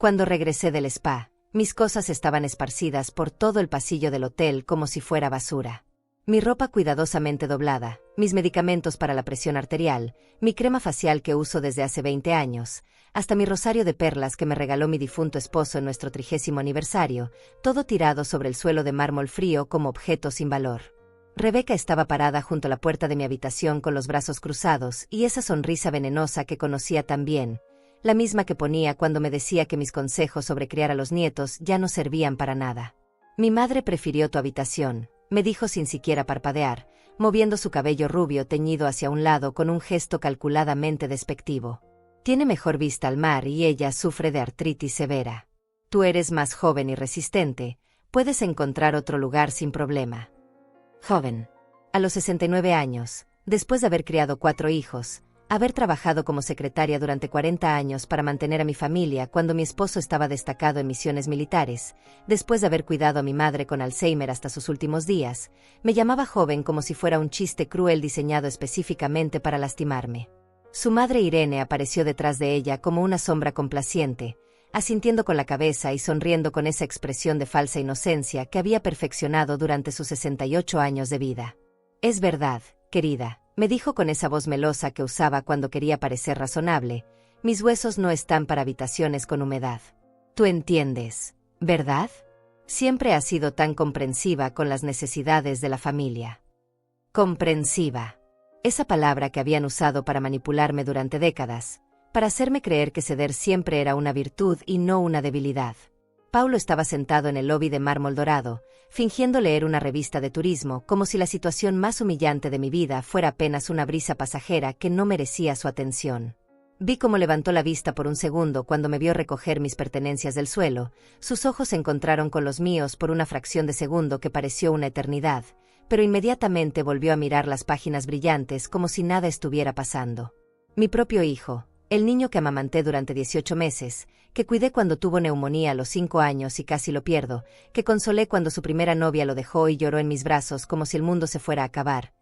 Cuando regresé del spa, mis cosas estaban esparcidas por todo el pasillo del hotel como si fuera basura. Mi ropa cuidadosamente doblada, mis medicamentos para la presión arterial, mi crema facial que uso desde hace 20 años, hasta mi rosario de perlas que me regaló mi difunto esposo en nuestro 30º aniversario, todo tirado sobre el suelo de mármol frío como objeto sin valor. Rebeca estaba parada junto a la puerta de mi habitación con los brazos cruzados y esa sonrisa venenosa que conocía tan bien, la misma que ponía cuando me decía que mis consejos sobre criar a los nietos ya no servían para nada. Mi madre prefirió tu habitación, me dijo sin siquiera parpadear, moviendo su cabello rubio teñido hacia un lado con un gesto calculadamente despectivo. Tiene mejor vista al mar y ella sufre de artritis severa. Tú eres más joven y resistente, puedes encontrar otro lugar sin problema. Joven. A los 69 años, después de haber criado 4 hijos, haber trabajado como secretaria durante 40 años para mantener a mi familia cuando mi esposo estaba destacado en misiones militares, después de haber cuidado a mi madre con Alzheimer hasta sus últimos días, me llamaba joven como si fuera un chiste cruel diseñado específicamente para lastimarme. Su madre Irene apareció detrás de ella como una sombra complaciente, asintiendo con la cabeza y sonriendo con esa expresión de falsa inocencia que había perfeccionado durante sus 68 años de vida. Es verdad, querida, me dijo con esa voz melosa que usaba cuando quería parecer razonable, mis huesos no están para habitaciones con humedad. Tú entiendes, ¿verdad? Siempre has sido tan comprensiva con las necesidades de la familia. Comprensiva. Esa palabra que habían usado para manipularme durante décadas, para hacerme creer que ceder siempre era una virtud y no una debilidad. Paulo estaba sentado en el lobby de mármol dorado, fingiendo leer una revista de turismo como si la situación más humillante de mi vida fuera apenas una brisa pasajera que no merecía su atención. Vi cómo levantó la vista por un segundo cuando me vio recoger mis pertenencias del suelo, sus ojos se encontraron con los míos por una fracción de segundo que pareció una eternidad, pero inmediatamente volvió a mirar las páginas brillantes como si nada estuviera pasando. Mi propio hijo, el niño que amamanté durante 18 meses, que cuidé cuando tuvo neumonía a los 5 años y casi lo pierdo, que consolé cuando su primera novia lo dejó y lloró en mis brazos como si el mundo se fuera a acabar.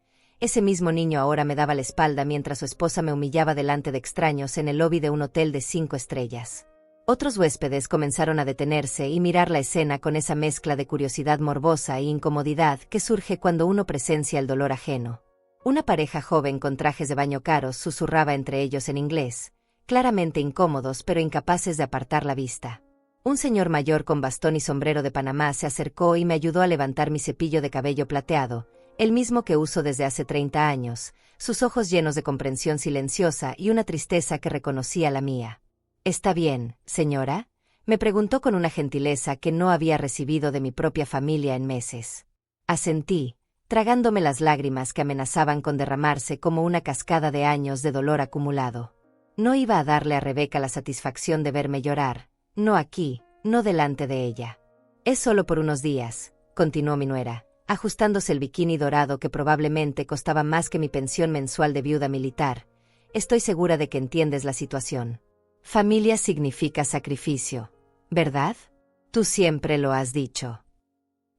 Ese mismo niño ahora me daba la espalda mientras su esposa me humillaba delante de extraños en el lobby de un hotel de 5 estrellas. Otros huéspedes comenzaron a detenerse y mirar la escena con esa mezcla de curiosidad morbosa e incomodidad que surge cuando uno presencia el dolor ajeno. Una pareja joven con trajes de baño caros susurraba entre ellos en inglés, claramente incómodos pero incapaces de apartar la vista. Un señor mayor con bastón y sombrero de Panamá se acercó y me ayudó a levantar mi cepillo de cabello plateado, el mismo que uso desde hace 30 años, sus ojos llenos de comprensión silenciosa y una tristeza que reconocía la mía. ¿Está bien, señora?, me preguntó con una gentileza que no había recibido de mi propia familia en meses. Asentí, tragándome las lágrimas que amenazaban con derramarse como una cascada de años de dolor acumulado. No iba a darle a Rebeca la satisfacción de verme llorar, no aquí, no delante de ella. Es solo por unos días, continuó mi nuera, ajustándose el bikini dorado que probablemente costaba más que mi pensión mensual de viuda militar. Estoy segura de que entiendes la situación. Familia significa sacrificio, ¿verdad? Tú siempre lo has dicho.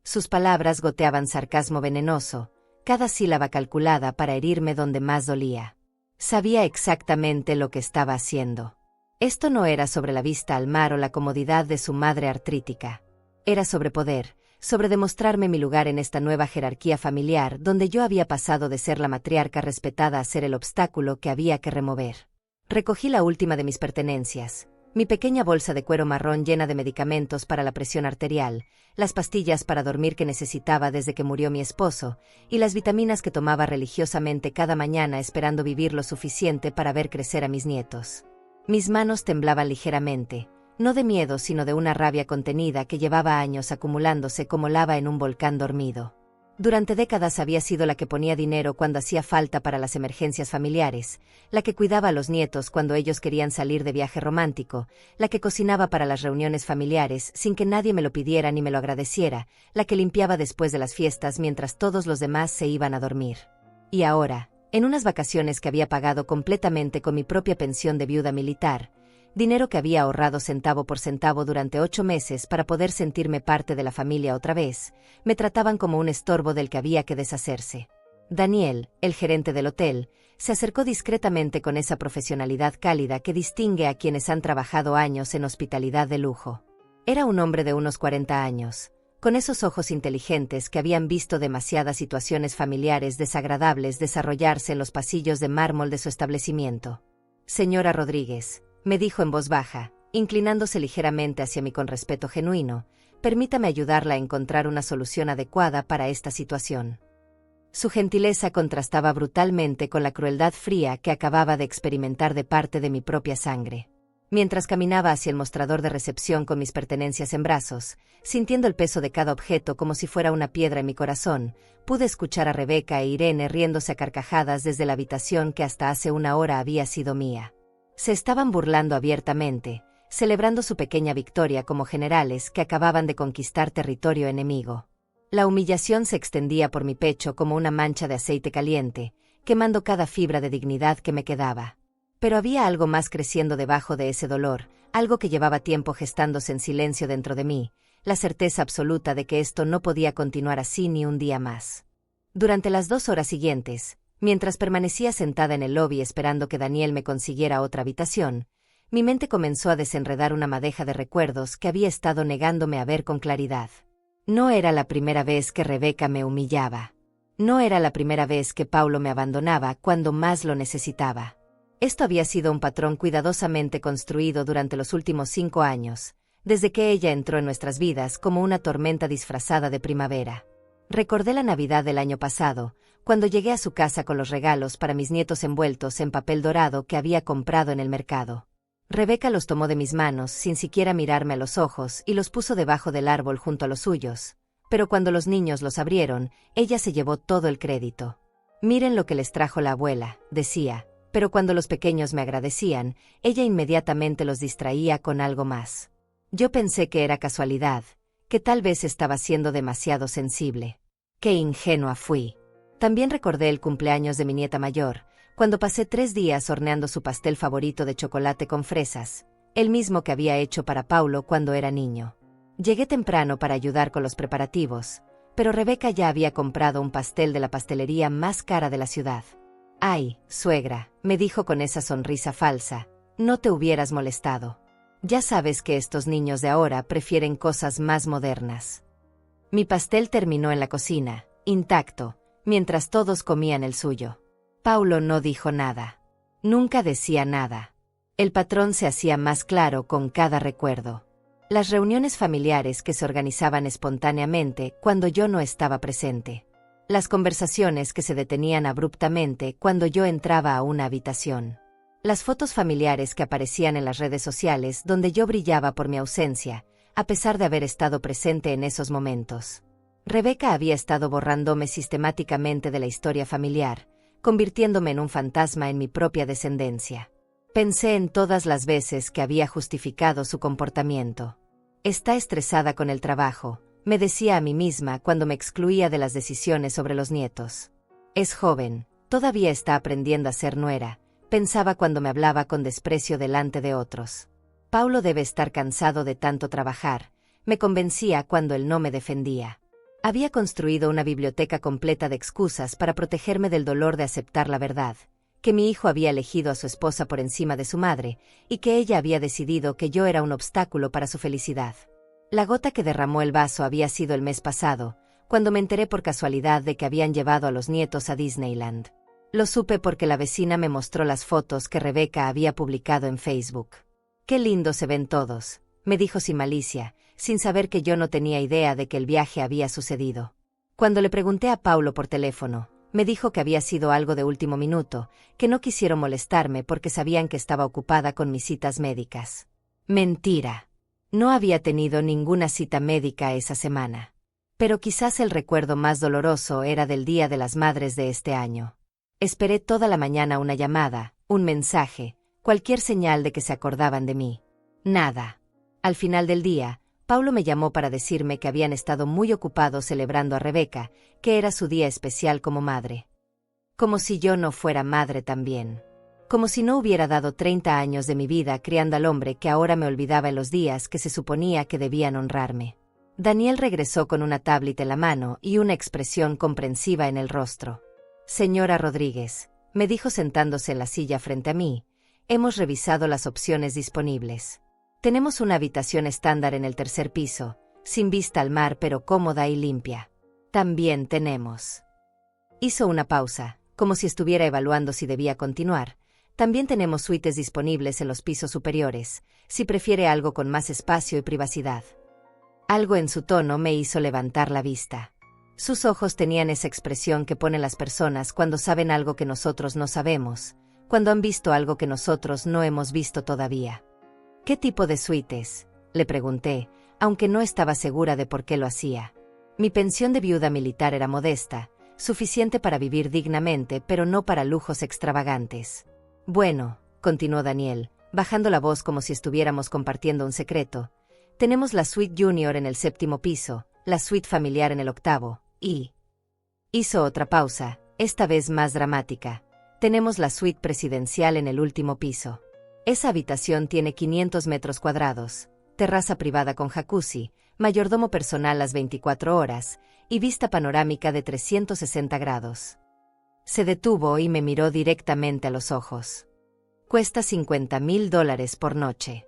Sus palabras goteaban sarcasmo venenoso, cada sílaba calculada para herirme donde más dolía. Sabía exactamente lo que estaba haciendo. Esto no era sobre la vista al mar o la comodidad de su madre artrítica. Era sobre poder, sobre demostrarme mi lugar en esta nueva jerarquía familiar donde yo había pasado de ser la matriarca respetada a ser el obstáculo que había que remover. Recogí la última de mis pertenencias, mi pequeña bolsa de cuero marrón llena de medicamentos para la presión arterial, las pastillas para dormir que necesitaba desde que murió mi esposo, y las vitaminas que tomaba religiosamente cada mañana esperando vivir lo suficiente para ver crecer a mis nietos. Mis manos temblaban ligeramente, no de miedo sino de una rabia contenida que llevaba años acumulándose como lava en un volcán dormido. Durante décadas había sido la que ponía dinero cuando hacía falta para las emergencias familiares, la que cuidaba a los nietos cuando ellos querían salir de viaje romántico, la que cocinaba para las reuniones familiares sin que nadie me lo pidiera ni me lo agradeciera, la que limpiaba después de las fiestas mientras todos los demás se iban a dormir. Y ahora, en unas vacaciones que había pagado completamente con mi propia pensión de viuda militar, dinero que había ahorrado centavo por centavo durante 8 meses para poder sentirme parte de la familia otra vez, me trataban como un estorbo del que había que deshacerse. Daniel, el gerente del hotel, se acercó discretamente con esa profesionalidad cálida que distingue a quienes han trabajado años en hospitalidad de lujo. Era un hombre de unos 40 años, con esos ojos inteligentes que habían visto demasiadas situaciones familiares desagradables desarrollarse en los pasillos de mármol de su establecimiento. «Señora Rodríguez», me dijo en voz baja, inclinándose ligeramente hacia mí con respeto genuino, «permítame ayudarla a encontrar una solución adecuada para esta situación». Su gentileza contrastaba brutalmente con la crueldad fría que acababa de experimentar de parte de mi propia sangre. Mientras caminaba hacia el mostrador de recepción con mis pertenencias en brazos, sintiendo el peso de cada objeto como si fuera una piedra en mi corazón, pude escuchar a Rebeca e Irene riéndose a carcajadas desde la habitación que hasta hace una hora había sido mía. Se estaban burlando abiertamente, celebrando su pequeña victoria como generales que acababan de conquistar territorio enemigo. La humillación se extendía por mi pecho como una mancha de aceite caliente, quemando cada fibra de dignidad que me quedaba. Pero había algo más creciendo debajo de ese dolor, algo que llevaba tiempo gestándose en silencio dentro de mí, la certeza absoluta de que esto no podía continuar así ni un día más. Durante las 2 horas siguientes, mientras permanecía sentada en el lobby esperando que Daniel me consiguiera otra habitación, mi mente comenzó a desenredar una madeja de recuerdos que había estado negándome a ver con claridad. No era la primera vez que Rebeca me humillaba. No era la primera vez que Paulo me abandonaba cuando más lo necesitaba. Esto había sido un patrón cuidadosamente construido durante los últimos 5 años, desde que ella entró en nuestras vidas como una tormenta disfrazada de primavera. Recordé la Navidad del año pasado, cuando llegué a su casa con los regalos para mis nietos envueltos en papel dorado que había comprado en el mercado. Rebeca los tomó de mis manos sin siquiera mirarme a los ojos y los puso debajo del árbol junto a los suyos, pero cuando los niños los abrieron, ella se llevó todo el crédito. «Miren lo que les trajo la abuela», decía, pero cuando los pequeños me agradecían, ella inmediatamente los distraía con algo más. Yo pensé que era casualidad, que tal vez estaba siendo demasiado sensible. ¡Qué ingenua fui! También recordé el cumpleaños de mi nieta mayor, cuando pasé 3 días horneando su pastel favorito de chocolate con fresas, el mismo que había hecho para Paulo cuando era niño. Llegué temprano para ayudar con los preparativos, pero Rebeca ya había comprado un pastel de la pastelería más cara de la ciudad. «Ay, suegra», me dijo con esa sonrisa falsa, «no te hubieras molestado. Ya sabes que estos niños de ahora prefieren cosas más modernas». Mi pastel terminó en la cocina, intacto, mientras todos comían el suyo. Paulo no dijo nada. Nunca decía nada. El patrón se hacía más claro con cada recuerdo. Las reuniones familiares que se organizaban espontáneamente cuando yo no estaba presente. Las conversaciones que se detenían abruptamente cuando yo entraba a una habitación. Las fotos familiares que aparecían en las redes sociales donde yo brillaba por mi ausencia, a pesar de haber estado presente en esos momentos. Rebeca había estado borrándome sistemáticamente de la historia familiar, convirtiéndome en un fantasma en mi propia descendencia. Pensé en todas las veces que había justificado su comportamiento. «Está estresada con el trabajo», me decía a mí misma cuando me excluía de las decisiones sobre los nietos. «Es joven, todavía está aprendiendo a ser nuera», pensaba cuando me hablaba con desprecio delante de otros. «Paulo debe estar cansado de tanto trabajar», me convencía cuando él no me defendía. Había construido una biblioteca completa de excusas para protegerme del dolor de aceptar la verdad, que mi hijo había elegido a su esposa por encima de su madre, y que ella había decidido que yo era un obstáculo para su felicidad. La gota que derramó el vaso había sido el mes pasado, cuando me enteré por casualidad de que habían llevado a los nietos a Disneyland. Lo supe porque la vecina me mostró las fotos que Rebeca había publicado en Facebook. «Qué lindo se ven todos», me dijo sin malicia, sin saber que yo no tenía idea de que el viaje había sucedido. Cuando le pregunté a Paulo por teléfono, me dijo que había sido algo de último minuto, que no quisieron molestarme porque sabían que estaba ocupada con mis citas médicas. Mentira. No había tenido ninguna cita médica esa semana. Pero quizás el recuerdo más doloroso era del Día de las Madres de este año. Esperé toda la mañana una llamada, un mensaje, cualquier señal de que se acordaban de mí. Nada. Al final del día, Paulo me llamó para decirme que habían estado muy ocupados celebrando a Rebeca, que era su día especial como madre. Como si yo no fuera madre también. Como si no hubiera dado 30 años de mi vida criando al hombre que ahora me olvidaba en los días que se suponía que debían honrarme. Daniel regresó con una tablet en la mano y una expresión comprensiva en el rostro. Señora Rodríguez, me dijo sentándose en la silla frente a mí, hemos revisado las opciones disponibles. Tenemos una habitación estándar en el tercer piso, sin vista al mar pero cómoda y limpia. También tenemos. Hizo una pausa, como si estuviera evaluando si debía continuar. También tenemos suites disponibles en los pisos superiores, si prefiere algo con más espacio y privacidad. Algo en su tono me hizo levantar la vista. Sus ojos tenían esa expresión que ponen las personas cuando saben algo que nosotros no sabemos, cuando han visto algo que nosotros no hemos visto todavía. ¿Qué tipo de suites?, le pregunté, aunque no estaba segura de por qué lo hacía. Mi pensión de viuda militar era modesta, suficiente para vivir dignamente pero no para lujos extravagantes. Bueno, continuó Daniel, bajando la voz como si estuviéramos compartiendo un secreto, tenemos la suite junior en el 7º piso, la suite familiar en el 8º, y... Hizo otra pausa, esta vez más dramática. Tenemos la suite presidencial en el último piso. Esa habitación tiene 500 metros cuadrados, terraza privada con jacuzzi, mayordomo personal las 24 horas, y vista panorámica de 360 grados. Se detuvo y me miró directamente a los ojos. Cuesta $50,000 por noche.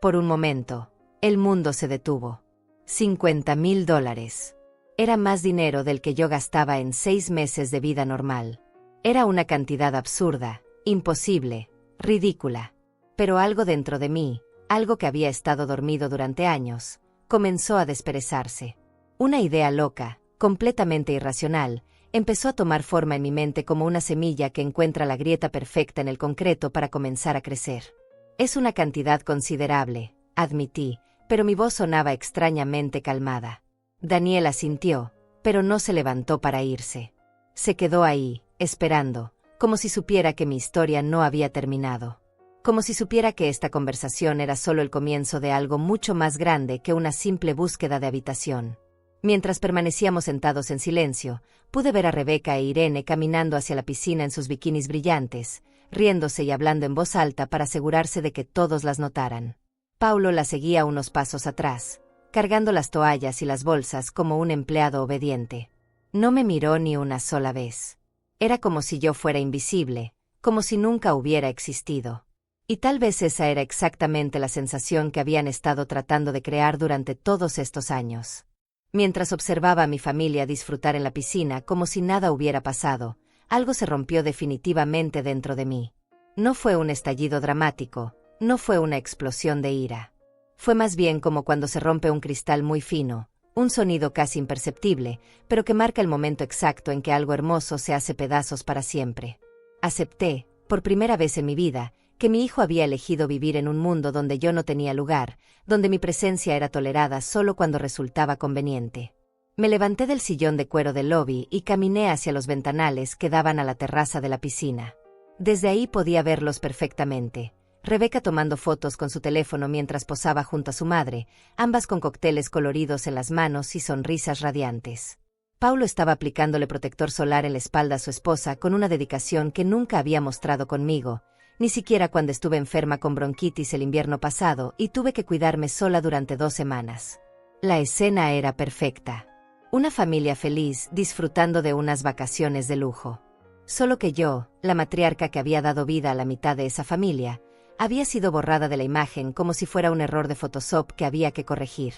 Por un momento, el mundo se detuvo. $50,000. Era más dinero del que yo gastaba en 6 meses de vida normal. Era una cantidad absurda, imposible, ridícula. Pero algo dentro de mí, algo que había estado dormido durante años, comenzó a desperezarse. Una idea loca, completamente irracional, empezó a tomar forma en mi mente como una semilla que encuentra la grieta perfecta en el concreto para comenzar a crecer. Es una cantidad considerable, admití, pero mi voz sonaba extrañamente calmada. Daniel asintió, pero no se levantó para irse. Se quedó ahí, esperando, como si supiera que mi historia no había terminado. Como si supiera que esta conversación era solo el comienzo de algo mucho más grande que una simple búsqueda de habitación. Mientras permanecíamos sentados en silencio, pude ver a Rebeca e Irene caminando hacia la piscina en sus bikinis brillantes, riéndose y hablando en voz alta para asegurarse de que todos las notaran. Paulo la seguía unos pasos atrás, cargando las toallas y las bolsas como un empleado obediente. No me miró ni una sola vez. Era como si yo fuera invisible, como si nunca hubiera existido. Y tal vez esa era exactamente la sensación que habían estado tratando de crear durante todos estos años. Mientras observaba a mi familia disfrutar en la piscina como si nada hubiera pasado, algo se rompió definitivamente dentro de mí. No fue un estallido dramático, no fue una explosión de ira. Fue más bien como cuando se rompe un cristal muy fino, un sonido casi imperceptible, pero que marca el momento exacto en que algo hermoso se hace pedazos para siempre. Acepté, por primera vez en mi vida, que mi hijo había elegido vivir en un mundo donde yo no tenía lugar, donde mi presencia era tolerada solo cuando resultaba conveniente. Me levanté del sillón de cuero del lobby y caminé hacia los ventanales que daban a la terraza de la piscina. Desde ahí podía verlos perfectamente. Rebeca tomando fotos con su teléfono mientras posaba junto a su madre, ambas con cócteles coloridos en las manos y sonrisas radiantes. Paulo estaba aplicándole protector solar en la espalda a su esposa con una dedicación que nunca había mostrado conmigo, ni siquiera cuando estuve enferma con bronquitis el invierno pasado y tuve que cuidarme sola durante 2 semanas. La escena era perfecta. Una familia feliz disfrutando de unas vacaciones de lujo. Solo que yo, la matriarca que había dado vida a la mitad de esa familia, había sido borrada de la imagen como si fuera un error de Photoshop que había que corregir.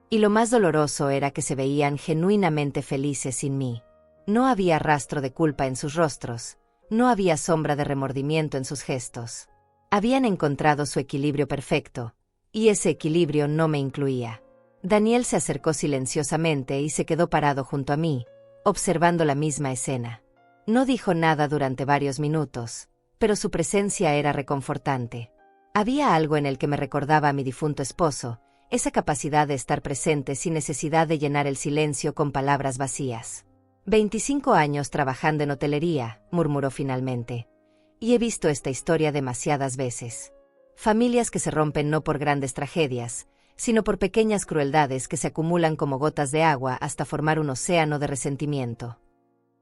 Y lo más doloroso era que se veían genuinamente felices sin mí. No había rastro de culpa en sus rostros, no había sombra de remordimiento en sus gestos. Habían encontrado su equilibrio perfecto, y ese equilibrio no me incluía. Daniel se acercó silenciosamente y se quedó parado junto a mí, observando la misma escena. No dijo nada durante varios minutos, pero su presencia era reconfortante. Había algo en el que me recordaba a mi difunto esposo, esa capacidad de estar presente sin necesidad de llenar el silencio con palabras vacías. 25 años trabajando en hotelería, murmuró finalmente. Y he visto esta historia demasiadas veces. Familias que se rompen no por grandes tragedias, sino por pequeñas crueldades que se acumulan como gotas de agua hasta formar un océano de resentimiento.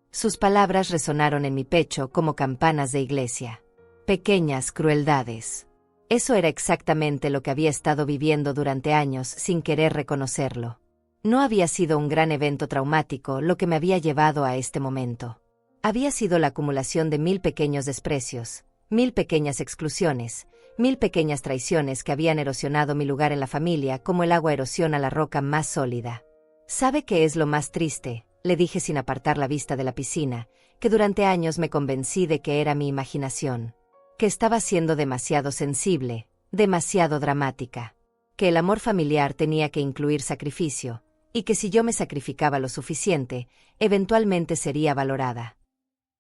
Sus palabras resonaron en mi pecho como campanas de iglesia. Pequeñas crueldades. Eso era exactamente lo que había estado viviendo durante años sin querer reconocerlo. No había sido un gran evento traumático lo que me había llevado a este momento. Había sido la acumulación de 1000 pequeños desprecios, 1000 pequeñas exclusiones, 1000 pequeñas traiciones que habían erosionado mi lugar en la familia como el agua erosiona la roca más sólida. ¿Sabe qué es lo más triste?, le dije sin apartar la vista de la piscina, que durante años me convencí de que era mi imaginación, que estaba siendo demasiado sensible, demasiado dramática, que el amor familiar tenía que incluir sacrificio, y que si yo me sacrificaba lo suficiente, eventualmente sería valorada.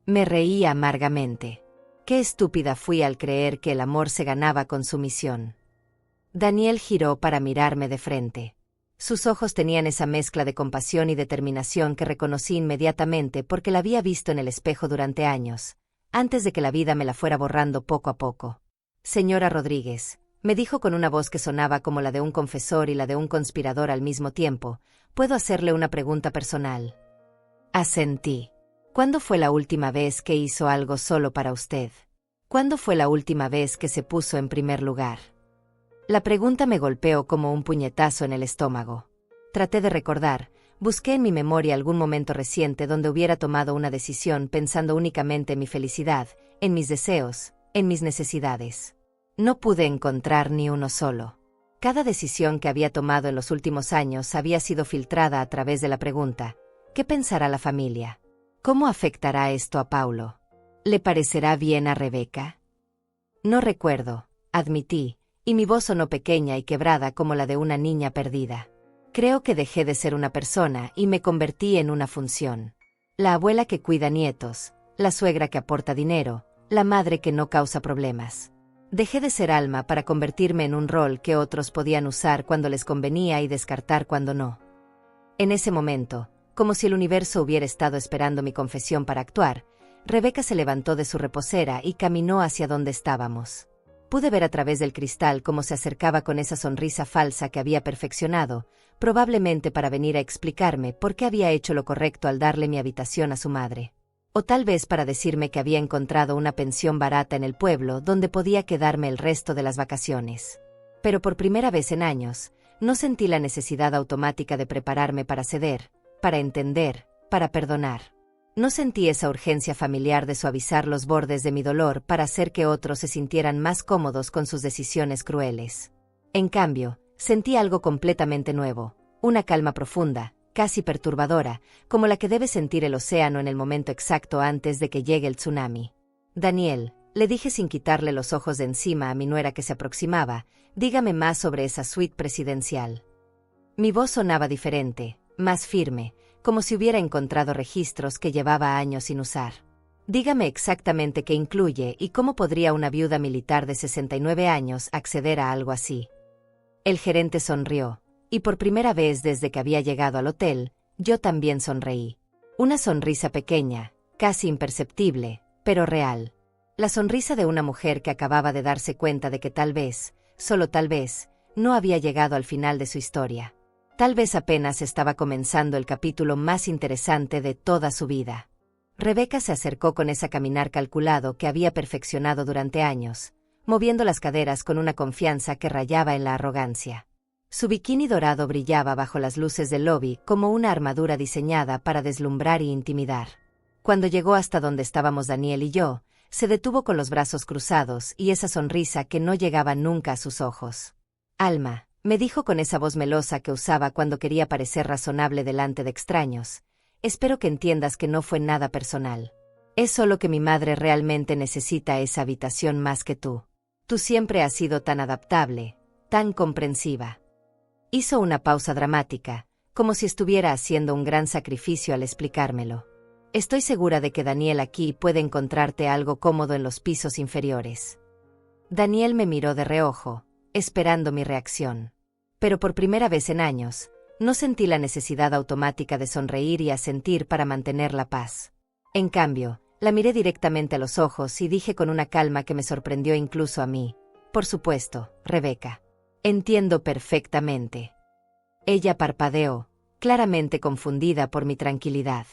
Me reí amargamente. Qué estúpida fui al creer que el amor se ganaba con sumisión. Daniel giró para mirarme de frente. Sus ojos tenían esa mezcla de compasión y determinación que reconocí inmediatamente porque la había visto en el espejo durante años, antes de que la vida me la fuera borrando poco a poco. Señora Rodríguez, me dijo con una voz que sonaba como la de un confesor y la de un conspirador al mismo tiempo, ¿puedo hacerle una pregunta personal? Asentí. ¿Cuándo fue la última vez que hizo algo solo para usted? ¿Cuándo fue la última vez que se puso en primer lugar? La pregunta me golpeó como un puñetazo en el estómago. Traté de recordar, busqué en mi memoria algún momento reciente donde hubiera tomado una decisión pensando únicamente en mi felicidad, en mis deseos, en mis necesidades. No pude encontrar ni uno solo. Cada decisión que había tomado en los últimos años había sido filtrada a través de la pregunta, ¿qué pensará la familia? ¿Cómo afectará esto a Paulo? ¿Le parecerá bien a Rebeca? No recuerdo, admití, y mi voz sonó pequeña y quebrada como la de una niña perdida. Creo que dejé de ser una persona y me convertí en una función. La abuela que cuida nietos, la suegra que aporta dinero, la madre que no causa problemas. Dejé de ser alma para convertirme en un rol que otros podían usar cuando les convenía y descartar cuando no. En ese momento, como si el universo hubiera estado esperando mi confesión para actuar, Rebeca se levantó de su reposera y caminó hacia donde estábamos. Pude ver a través del cristal cómo se acercaba con esa sonrisa falsa que había perfeccionado, probablemente para venir a explicarme por qué había hecho lo correcto al darle mi habitación a su madre. O tal vez para decirme que había encontrado una pensión barata en el pueblo donde podía quedarme el resto de las vacaciones. Pero por primera vez en años, no sentí la necesidad automática de prepararme para ceder, para entender, para perdonar. No sentí esa urgencia familiar de suavizar los bordes de mi dolor para hacer que otros se sintieran más cómodos con sus decisiones crueles. En cambio, sentí algo completamente nuevo, una calma profunda, casi perturbadora, como la que debe sentir el océano en el momento exacto antes de que llegue el tsunami. Daniel, le dije sin quitarle los ojos de encima a mi nuera que se aproximaba, dígame más sobre esa suite presidencial. Mi voz sonaba diferente, más firme, como si hubiera encontrado registros que llevaba años sin usar. Dígame exactamente qué incluye y cómo podría una viuda militar de 69 años acceder a algo así. El gerente sonrió, y por primera vez desde que había llegado al hotel, yo también sonreí. Una sonrisa pequeña, casi imperceptible, pero real. La sonrisa de una mujer que acababa de darse cuenta de que tal vez, solo tal vez, no había llegado al final de su historia. Tal vez apenas estaba comenzando el capítulo más interesante de toda su vida. Rebeca se acercó con ese caminar calculado que había perfeccionado durante años, moviendo las caderas con una confianza que rayaba en la arrogancia. Su bikini dorado brillaba bajo las luces del lobby como una armadura diseñada para deslumbrar y intimidar. Cuando llegó hasta donde estábamos Daniel y yo, se detuvo con los brazos cruzados y esa sonrisa que no llegaba nunca a sus ojos. Alma, me dijo con esa voz melosa que usaba cuando quería parecer razonable delante de extraños, espero que entiendas que no fue nada personal. Es solo que mi madre realmente necesita esa habitación más que tú. Tú siempre has sido tan adaptable, tan comprensiva. Hizo una pausa dramática, como si estuviera haciendo un gran sacrificio al explicármelo. Estoy segura de que Daniel aquí puede encontrarte algo cómodo en los pisos inferiores. Daniel me miró de reojo, esperando mi reacción. Pero por primera vez en años, no sentí la necesidad automática de sonreír y asentir para mantener la paz. En cambio, la miré directamente a los ojos y dije con una calma que me sorprendió incluso a mí, por supuesto, Rebeca. Entiendo perfectamente. Ella parpadeó, claramente confundida por mi tranquilidad.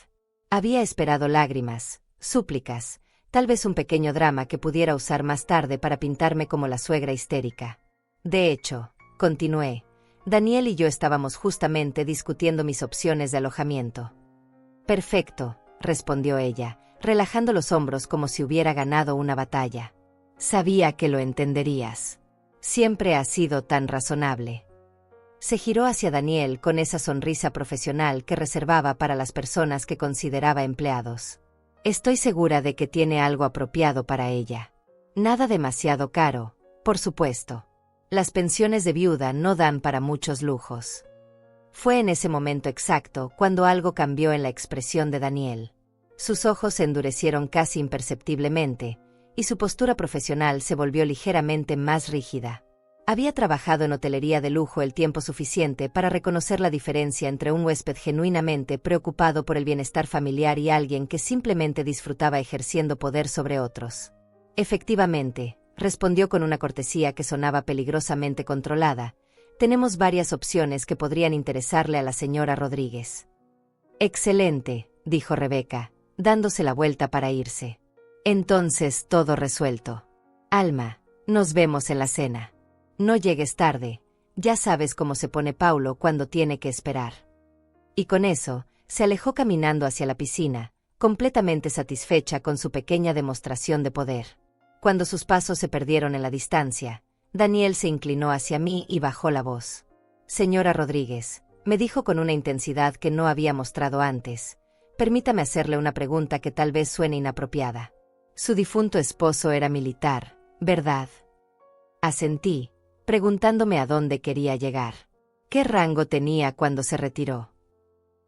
Había esperado lágrimas, súplicas, tal vez un pequeño drama que pudiera usar más tarde para pintarme como la suegra histérica. De hecho, continué, Daniel y yo estábamos justamente discutiendo mis opciones de alojamiento. Perfecto, respondió ella, relajando los hombros como si hubiera ganado una batalla. Sabía que lo entenderías. Siempre has sido tan razonable. Se giró hacia Daniel con esa sonrisa profesional que reservaba para las personas que consideraba empleados. Estoy segura de que tiene algo apropiado para ella. Nada demasiado caro, por supuesto. Las pensiones de viuda no dan para muchos lujos. Fue en ese momento exacto cuando algo cambió en la expresión de Daniel. Sus ojos se endurecieron casi imperceptiblemente, y su postura profesional se volvió ligeramente más rígida. Había trabajado en hotelería de lujo el tiempo suficiente para reconocer la diferencia entre un huésped genuinamente preocupado por el bienestar familiar y alguien que simplemente disfrutaba ejerciendo poder sobre otros. Efectivamente, respondió con una cortesía que sonaba peligrosamente controlada, tenemos varias opciones que podrían interesarle a la señora Rodríguez. Excelente, dijo Rebeca, dándose la vuelta para irse. Entonces todo resuelto. Alma, nos vemos en la cena. No llegues tarde, ya sabes cómo se pone Paulo cuando tiene que esperar. Y con eso, se alejó caminando hacia la piscina, completamente satisfecha con su pequeña demostración de poder. Cuando sus pasos se perdieron en la distancia, Daniel se inclinó hacia mí y bajó la voz. Señora Rodríguez, me dijo con una intensidad que no había mostrado antes, permítame hacerle una pregunta que tal vez suene inapropiada. Su difunto esposo era militar, ¿verdad? Asentí, preguntándome a dónde quería llegar. ¿Qué rango tenía cuando se retiró?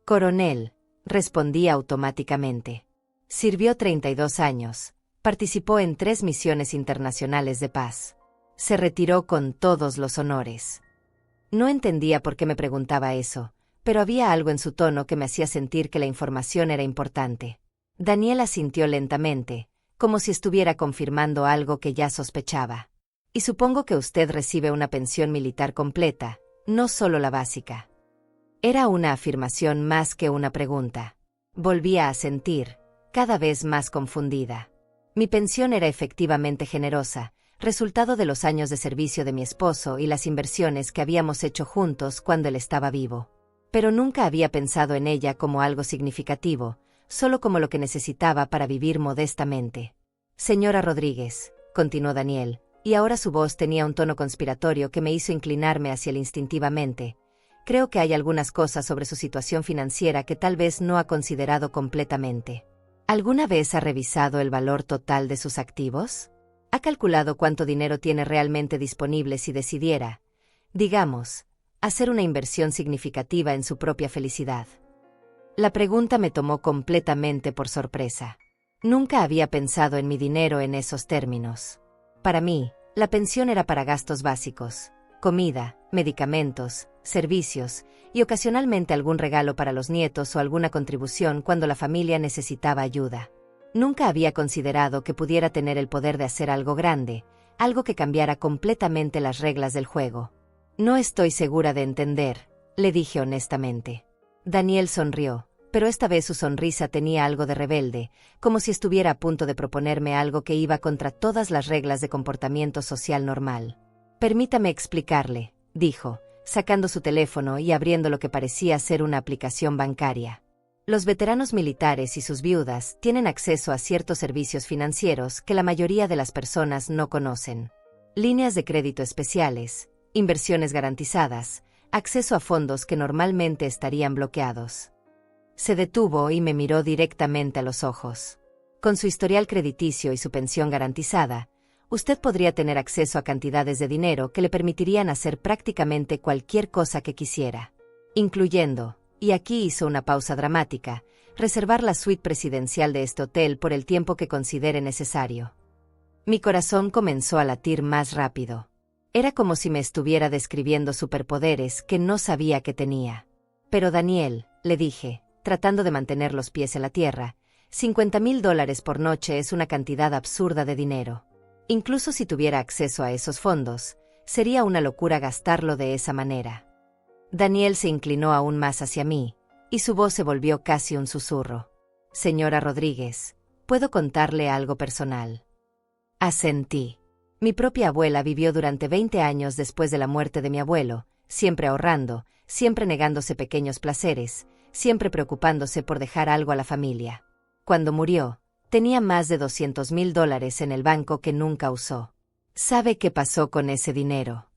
Coronel, respondí automáticamente. Sirvió 32 años, participó en 3 misiones internacionales de paz. Se retiró con todos los honores. No entendía por qué me preguntaba eso, pero había algo en su tono que me hacía sentir que la información era importante. Daniel asintió lentamente, como si estuviera confirmando algo que ya sospechaba. Y supongo que usted recibe una pensión militar completa, no solo la básica. Era una afirmación más que una pregunta. Volvía a sentir, cada vez más confundida. Mi pensión era efectivamente generosa, resultado de los años de servicio de mi esposo y las inversiones que habíamos hecho juntos cuando él estaba vivo. Pero nunca había pensado en ella como algo significativo, solo como lo que necesitaba para vivir modestamente. Señora Rodríguez, continuó Daniel, y ahora su voz tenía un tono conspiratorio que me hizo inclinarme hacia él instintivamente. Creo que hay algunas cosas sobre su situación financiera que tal vez no ha considerado completamente. ¿Alguna vez ha revisado el valor total de sus activos? ¿Ha calculado cuánto dinero tiene realmente disponible si decidiera, digamos, hacer una inversión significativa en su propia felicidad? La pregunta me tomó completamente por sorpresa. Nunca había pensado en mi dinero en esos términos. Para mí, la pensión era para gastos básicos, comida, medicamentos, servicios, y ocasionalmente algún regalo para los nietos o alguna contribución cuando la familia necesitaba ayuda. Nunca había considerado que pudiera tener el poder de hacer algo grande, algo que cambiara completamente las reglas del juego. No estoy segura de entender, le dije honestamente. Daniel sonrió, pero esta vez su sonrisa tenía algo de rebelde, como si estuviera a punto de proponerme algo que iba contra todas las reglas de comportamiento social normal. Permítame explicarle, dijo, sacando su teléfono y abriendo lo que parecía ser una aplicación bancaria. Los veteranos militares y sus viudas tienen acceso a ciertos servicios financieros que la mayoría de las personas no conocen. Líneas de crédito especiales, inversiones garantizadas, acceso a fondos que normalmente estarían bloqueados. Se detuvo y me miró directamente a los ojos. Con su historial crediticio y su pensión garantizada, usted podría tener acceso a cantidades de dinero que le permitirían hacer prácticamente cualquier cosa que quisiera, incluyendo, y aquí hizo una pausa dramática, reservar la suite presidencial de este hotel por el tiempo que considere necesario. Mi corazón comenzó a latir más rápido. Era como si me estuviera describiendo superpoderes que no sabía que tenía. Pero Daniel, le dije, tratando de mantener los pies en la tierra, $50,000 por noche es una cantidad absurda de dinero. Incluso si tuviera acceso a esos fondos, sería una locura gastarlo de esa manera. Daniel se inclinó aún más hacia mí, y su voz se volvió casi un susurro. Señora Rodríguez, ¿puedo contarle algo personal? Asentí. Mi propia abuela vivió durante 20 años después de la muerte de mi abuelo, siempre ahorrando, siempre negándose pequeños placeres, siempre preocupándose por dejar algo a la familia. Cuando murió, Tenía más de $200,000 en el banco que nunca usó. ¿Sabe qué pasó con ese dinero?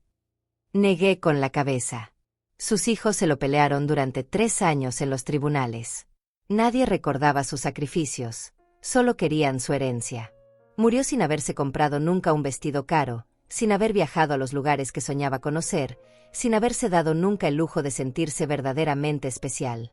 Negué con la cabeza. Sus hijos se lo pelearon durante 3 años en los tribunales. Nadie recordaba sus sacrificios, solo querían su herencia. Murió sin haberse comprado nunca un vestido caro, sin haber viajado a los lugares que soñaba conocer, sin haberse dado nunca el lujo de sentirse verdaderamente especial.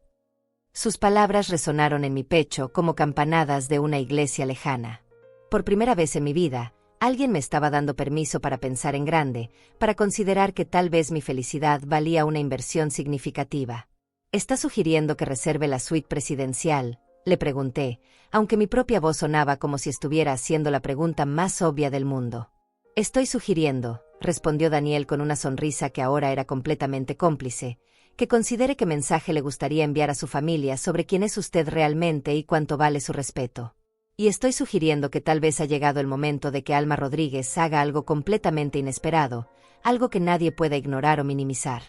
Sus palabras resonaron en mi pecho como campanadas de una iglesia lejana. Por primera vez en mi vida, alguien me estaba dando permiso para pensar en grande, para considerar que tal vez mi felicidad valía una inversión significativa. ¿Está sugiriendo que reserve la suite presidencial?, le pregunté, aunque mi propia voz sonaba como si estuviera haciendo la pregunta más obvia del mundo. Estoy sugiriendo, respondió Daniel con una sonrisa que ahora era completamente cómplice, que considere qué mensaje le gustaría enviar a su familia sobre quién es usted realmente y cuánto vale su respeto. Y estoy sugiriendo que tal vez ha llegado el momento de que Alma Rodríguez haga algo completamente inesperado, algo que nadie pueda ignorar o minimizar.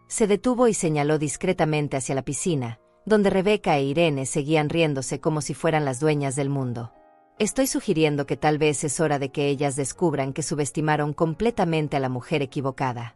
Se detuvo y señaló discretamente hacia la piscina, donde Rebeca e Irene seguían riéndose como si fueran las dueñas del mundo. Estoy sugiriendo que tal vez es hora de que ellas descubran que subestimaron completamente a la mujer equivocada.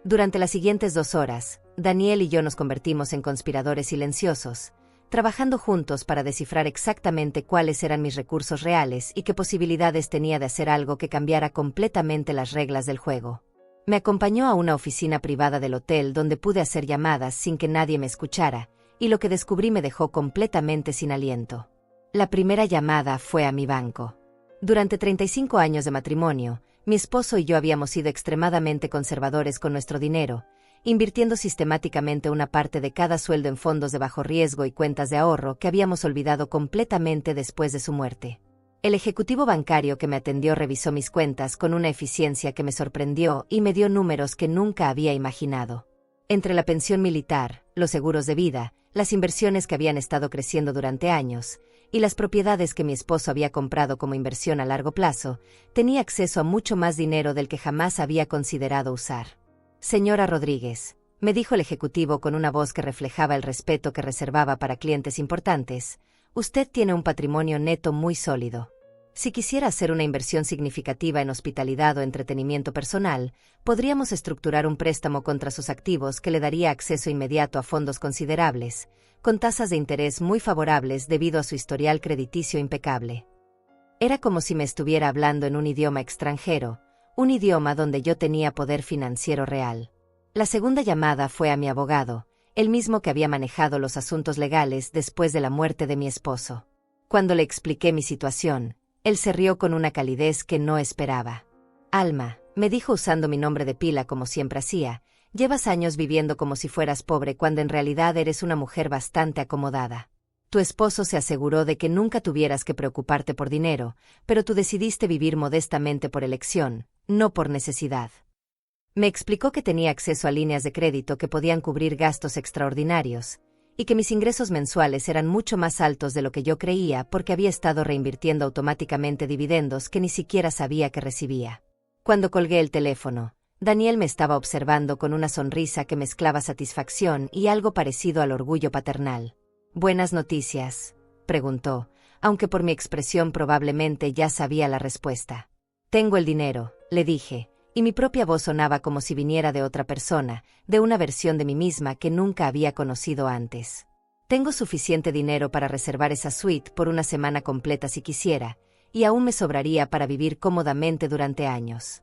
Durante las siguientes 2 horas, Daniel y yo nos convertimos en conspiradores silenciosos, trabajando juntos para descifrar exactamente cuáles eran mis recursos reales y qué posibilidades tenía de hacer algo que cambiara completamente las reglas del juego. Me acompañó a una oficina privada del hotel donde pude hacer llamadas sin que nadie me escuchara, y lo que descubrí me dejó completamente sin aliento. La primera llamada fue a mi banco. Durante 35 años de matrimonio, mi esposo y yo habíamos sido extremadamente conservadores con nuestro dinero, invirtiendo sistemáticamente una parte de cada sueldo en fondos de bajo riesgo y cuentas de ahorro que habíamos olvidado completamente después de su muerte. El ejecutivo bancario que me atendió revisó mis cuentas con una eficiencia que me sorprendió y me dio números que nunca había imaginado. Entre la pensión militar, los seguros de vida, las inversiones que habían estado creciendo durante años, y las propiedades que mi esposo había comprado como inversión a largo plazo, tenía acceso a mucho más dinero del que jamás había considerado usar. Señora Rodríguez, me dijo el ejecutivo con una voz que reflejaba el respeto que reservaba para clientes importantes, usted tiene un patrimonio neto muy sólido. Si quisiera hacer una inversión significativa en hospitalidad o entretenimiento personal, podríamos estructurar un préstamo contra sus activos que le daría acceso inmediato a fondos considerables, con tasas de interés muy favorables debido a su historial crediticio impecable. Era como si me estuviera hablando en un idioma extranjero, un idioma donde yo tenía poder financiero real. La segunda llamada fue a mi abogado, el mismo que había manejado los asuntos legales después de la muerte de mi esposo. Cuando le expliqué mi situación, él se rió con una calidez que no esperaba. Alma, me dijo usando mi nombre de pila como siempre hacía, llevas años viviendo como si fueras pobre cuando en realidad eres una mujer bastante acomodada. Tu esposo se aseguró de que nunca tuvieras que preocuparte por dinero, pero tú decidiste vivir modestamente por elección, no por necesidad. Me explicó que tenía acceso a líneas de crédito que podían cubrir gastos extraordinarios, y que mis ingresos mensuales eran mucho más altos de lo que yo creía porque había estado reinvirtiendo automáticamente dividendos que ni siquiera sabía que recibía. Cuando colgué el teléfono, Daniel me estaba observando con una sonrisa que mezclaba satisfacción y algo parecido al orgullo paternal. «¿Buenas noticias?», preguntó, aunque por mi expresión probablemente ya sabía la respuesta. «Tengo el dinero», le dije, y mi propia voz sonaba como si viniera de otra persona, de una versión de mí misma que nunca había conocido antes. «Tengo suficiente dinero para reservar esa suite por una semana completa si quisiera, y aún me sobraría para vivir cómodamente durante años».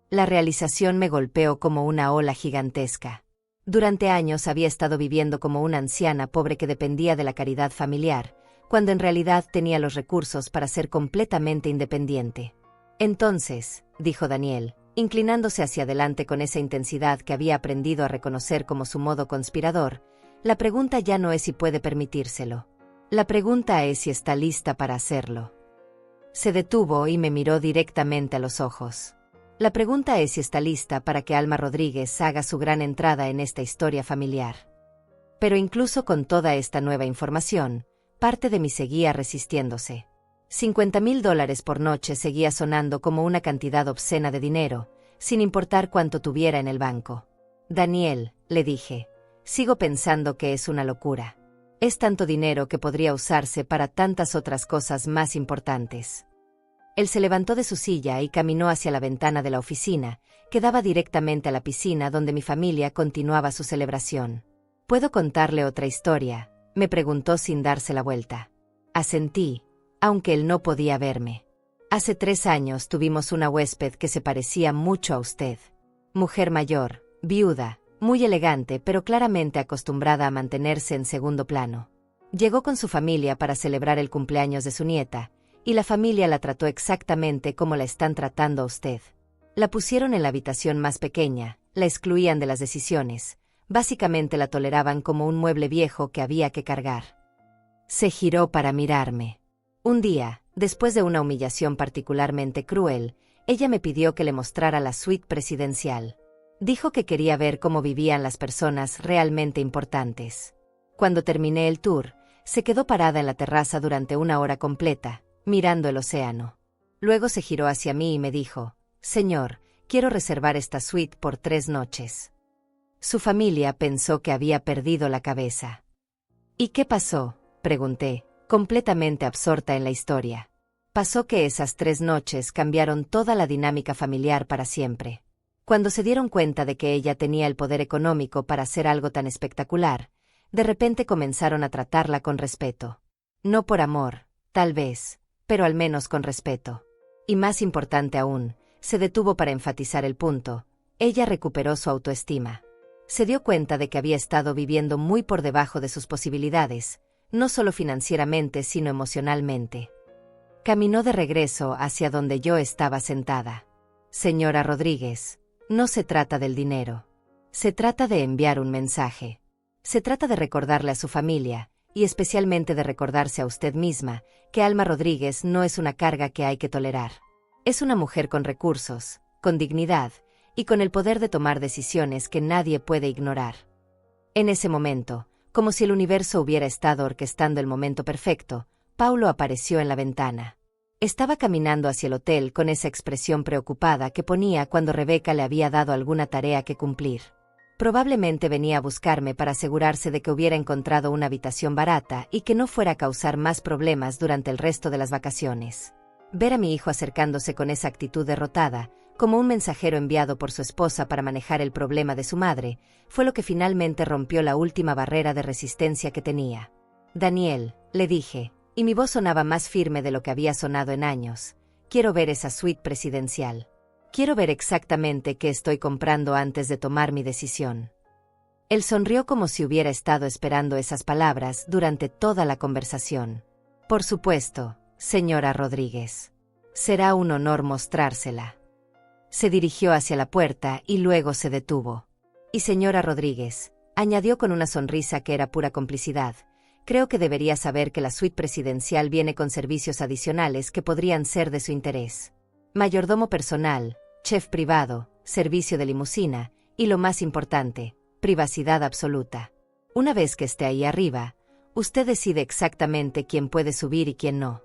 La realización me golpeó como una ola gigantesca. Durante años había estado viviendo como una anciana pobre que dependía de la caridad familiar, cuando en realidad tenía los recursos para ser completamente independiente. «Entonces», dijo Daniel, inclinándose hacia adelante con esa intensidad que había aprendido a reconocer como su modo conspirador, la pregunta ya no es si puede permitírselo. La pregunta es si está lista para hacerlo. Se detuvo y me miró directamente a los ojos. La pregunta es si está lista para que Alma Rodríguez haga su gran entrada en esta historia familiar. Pero incluso con toda esta nueva información, parte de mí seguía resistiéndose. $50,000 por noche seguía sonando como una cantidad obscena de dinero, sin importar cuánto tuviera en el banco. «Daniel», le dije, «sigo pensando que es una locura». Es tanto dinero que podría usarse para tantas otras cosas más importantes. Él se levantó de su silla y caminó hacia la ventana de la oficina, que daba directamente a la piscina donde mi familia continuaba su celebración. ¿Puedo contarle otra historia?, me preguntó sin darse la vuelta. Asentí, aunque él no podía verme. Hace 3 años tuvimos una huésped que se parecía mucho a usted. Mujer mayor, viuda, muy elegante pero claramente acostumbrada a mantenerse en segundo plano. Llegó con su familia para celebrar el cumpleaños de su nieta, y la familia la trató exactamente como la están tratando a usted. La pusieron en la habitación más pequeña, la excluían de las decisiones, básicamente la toleraban como un mueble viejo que había que cargar. Se giró para mirarme. Un día, después de una humillación particularmente cruel, ella me pidió que le mostrara la suite presidencial. Dijo que quería ver cómo vivían las personas realmente importantes. Cuando terminé el tour, se quedó parada en la terraza durante 1 hora completa, mirando el océano. Luego se giró hacia mí y me dijo: «Señor, quiero reservar esta suite por 3 noches». Su familia pensó que había perdido la cabeza. «¿Y qué pasó?», pregunté, completamente absorta en la historia. Pasó que esas 3 noches cambiaron toda la dinámica familiar para siempre. Cuando se dieron cuenta de que ella tenía el poder económico para hacer algo tan espectacular, de repente comenzaron a tratarla con respeto. No por amor, tal vez, pero al menos con respeto. Y más importante aún, se detuvo para enfatizar el punto: ella recuperó su autoestima. Se dio cuenta de que había estado viviendo muy por debajo de sus posibilidades, no solo financieramente sino emocionalmente. Caminó de regreso hacia donde yo estaba sentada. «Señora Rodríguez, no se trata del dinero. Se trata de enviar un mensaje. Se trata de recordarle a su familia, y especialmente de recordarse a usted misma, que Alma Rodríguez no es una carga que hay que tolerar. Es una mujer con recursos, con dignidad, y con el poder de tomar decisiones que nadie puede ignorar». En ese momento, como si el universo hubiera estado orquestando el momento perfecto, Paulo apareció en la ventana. Estaba caminando hacia el hotel con esa expresión preocupada que ponía cuando Rebeca le había dado alguna tarea que cumplir. Probablemente venía a buscarme para asegurarse de que hubiera encontrado una habitación barata y que no fuera a causar más problemas durante el resto de las vacaciones. Ver a mi hijo acercándose con esa actitud derrotada, como un mensajero enviado por su esposa para manejar el problema de su madre, fue lo que finalmente rompió la última barrera de resistencia que tenía. «Daniel», le dije, y mi voz sonaba más firme de lo que había sonado en años, «quiero ver esa suite presidencial. Quiero ver exactamente qué estoy comprando antes de tomar mi decisión». Él sonrió como si hubiera estado esperando esas palabras durante toda la conversación. «Por supuesto, señora Rodríguez. Será un honor mostrársela». Se dirigió hacia la puerta y luego se detuvo. «Y señora Rodríguez», añadió con una sonrisa que era pura complicidad, «creo que debería saber que la suite presidencial viene con servicios adicionales que podrían ser de su interés. Mayordomo personal, chef privado, servicio de limusina, y lo más importante, privacidad absoluta. Una vez que esté ahí arriba, usted decide exactamente quién puede subir y quién no».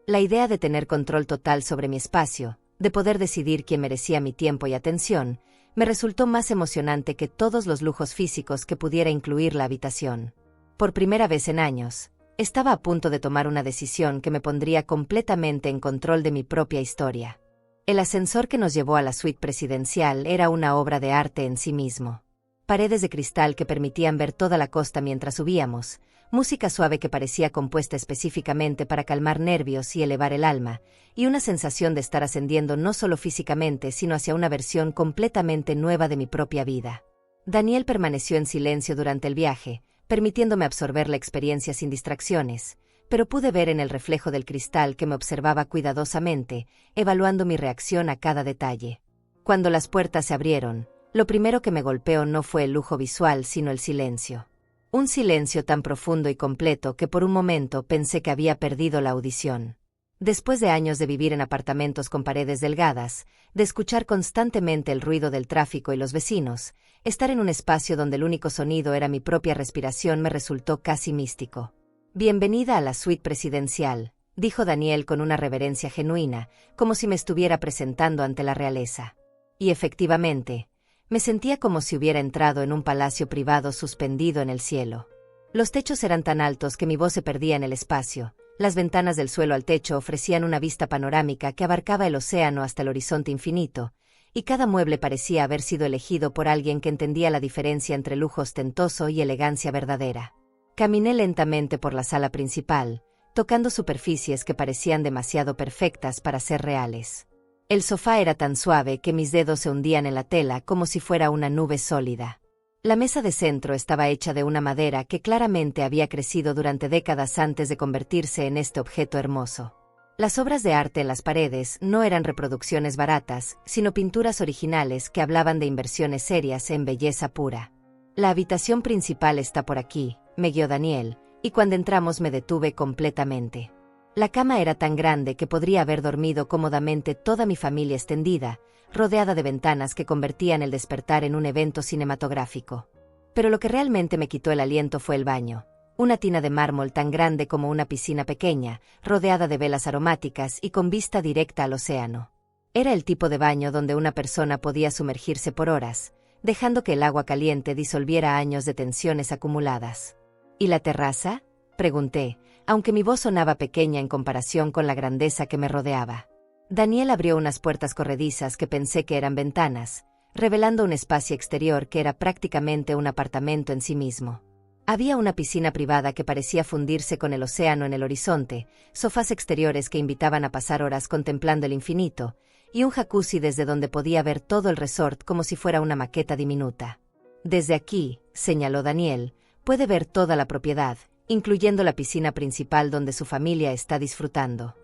La idea de tener control total sobre mi espacio, de poder decidir quién merecía mi tiempo y atención, me resultó más emocionante que todos los lujos físicos que pudiera incluir la habitación. Por primera vez en años, estaba a punto de tomar una decisión que me pondría completamente en control de mi propia historia. El ascensor que nos llevó a la suite presidencial era una obra de arte en sí mismo. Paredes de cristal que permitían ver toda la costa mientras subíamos, música suave que parecía compuesta específicamente para calmar nervios y elevar el alma, y una sensación de estar ascendiendo no solo físicamente sino hacia una versión completamente nueva de mi propia vida. Daniel permaneció en silencio durante el viaje, permitiéndome absorber la experiencia sin distracciones, pero pude ver en el reflejo del cristal que me observaba cuidadosamente, evaluando mi reacción a cada detalle. Cuando las puertas se abrieron, lo primero que me golpeó no fue el lujo visual sino el silencio. Un silencio tan profundo y completo que por un momento pensé que había perdido la audición. Después de años de vivir en apartamentos con paredes delgadas, de escuchar constantemente el ruido del tráfico y los vecinos, estar en un espacio donde el único sonido era mi propia respiración me resultó casi místico. «Bienvenida a la suite presidencial», dijo Daniel con una reverencia genuina, como si me estuviera presentando ante la realeza. Y efectivamente, me sentía como si hubiera entrado en un palacio privado suspendido en el cielo. Los techos eran tan altos que mi voz se perdía en el espacio. Las ventanas del suelo al techo ofrecían una vista panorámica que abarcaba el océano hasta el horizonte infinito, y cada mueble parecía haber sido elegido por alguien que entendía la diferencia entre lujo ostentoso y elegancia verdadera. Caminé lentamente por la sala principal, tocando superficies que parecían demasiado perfectas para ser reales. El sofá era tan suave que mis dedos se hundían en la tela como si fuera una nube sólida. La mesa de centro estaba hecha de una madera que claramente había crecido durante décadas antes de convertirse en este objeto hermoso. Las obras de arte en las paredes no eran reproducciones baratas, sino pinturas originales que hablaban de inversiones serias en belleza pura. La habitación principal está por aquí, me guió Daniel, y cuando entramos me detuve completamente. La cama era tan grande que podría haber dormido cómodamente toda mi familia extendida, rodeada de ventanas que convertían el despertar en un evento cinematográfico. Pero lo que realmente me quitó el aliento fue el baño. Una tina de mármol tan grande como una piscina pequeña, rodeada de velas aromáticas y con vista directa al océano. Era el tipo de baño donde una persona podía sumergirse por horas, dejando que el agua caliente disolviera años de tensiones acumuladas. ¿Y la terraza?, pregunté, aunque mi voz sonaba pequeña en comparación con la grandeza que me rodeaba. Daniel abrió unas puertas corredizas que pensé que eran ventanas, revelando un espacio exterior que era prácticamente un apartamento en sí mismo. Había una piscina privada que parecía fundirse con el océano en el horizonte, sofás exteriores que invitaban a pasar horas contemplando el infinito, y un jacuzzi desde donde podía ver todo el resort como si fuera una maqueta diminuta. Desde aquí, señaló Daniel, puede ver toda la propiedad, incluyendo la piscina principal donde su familia está disfrutando.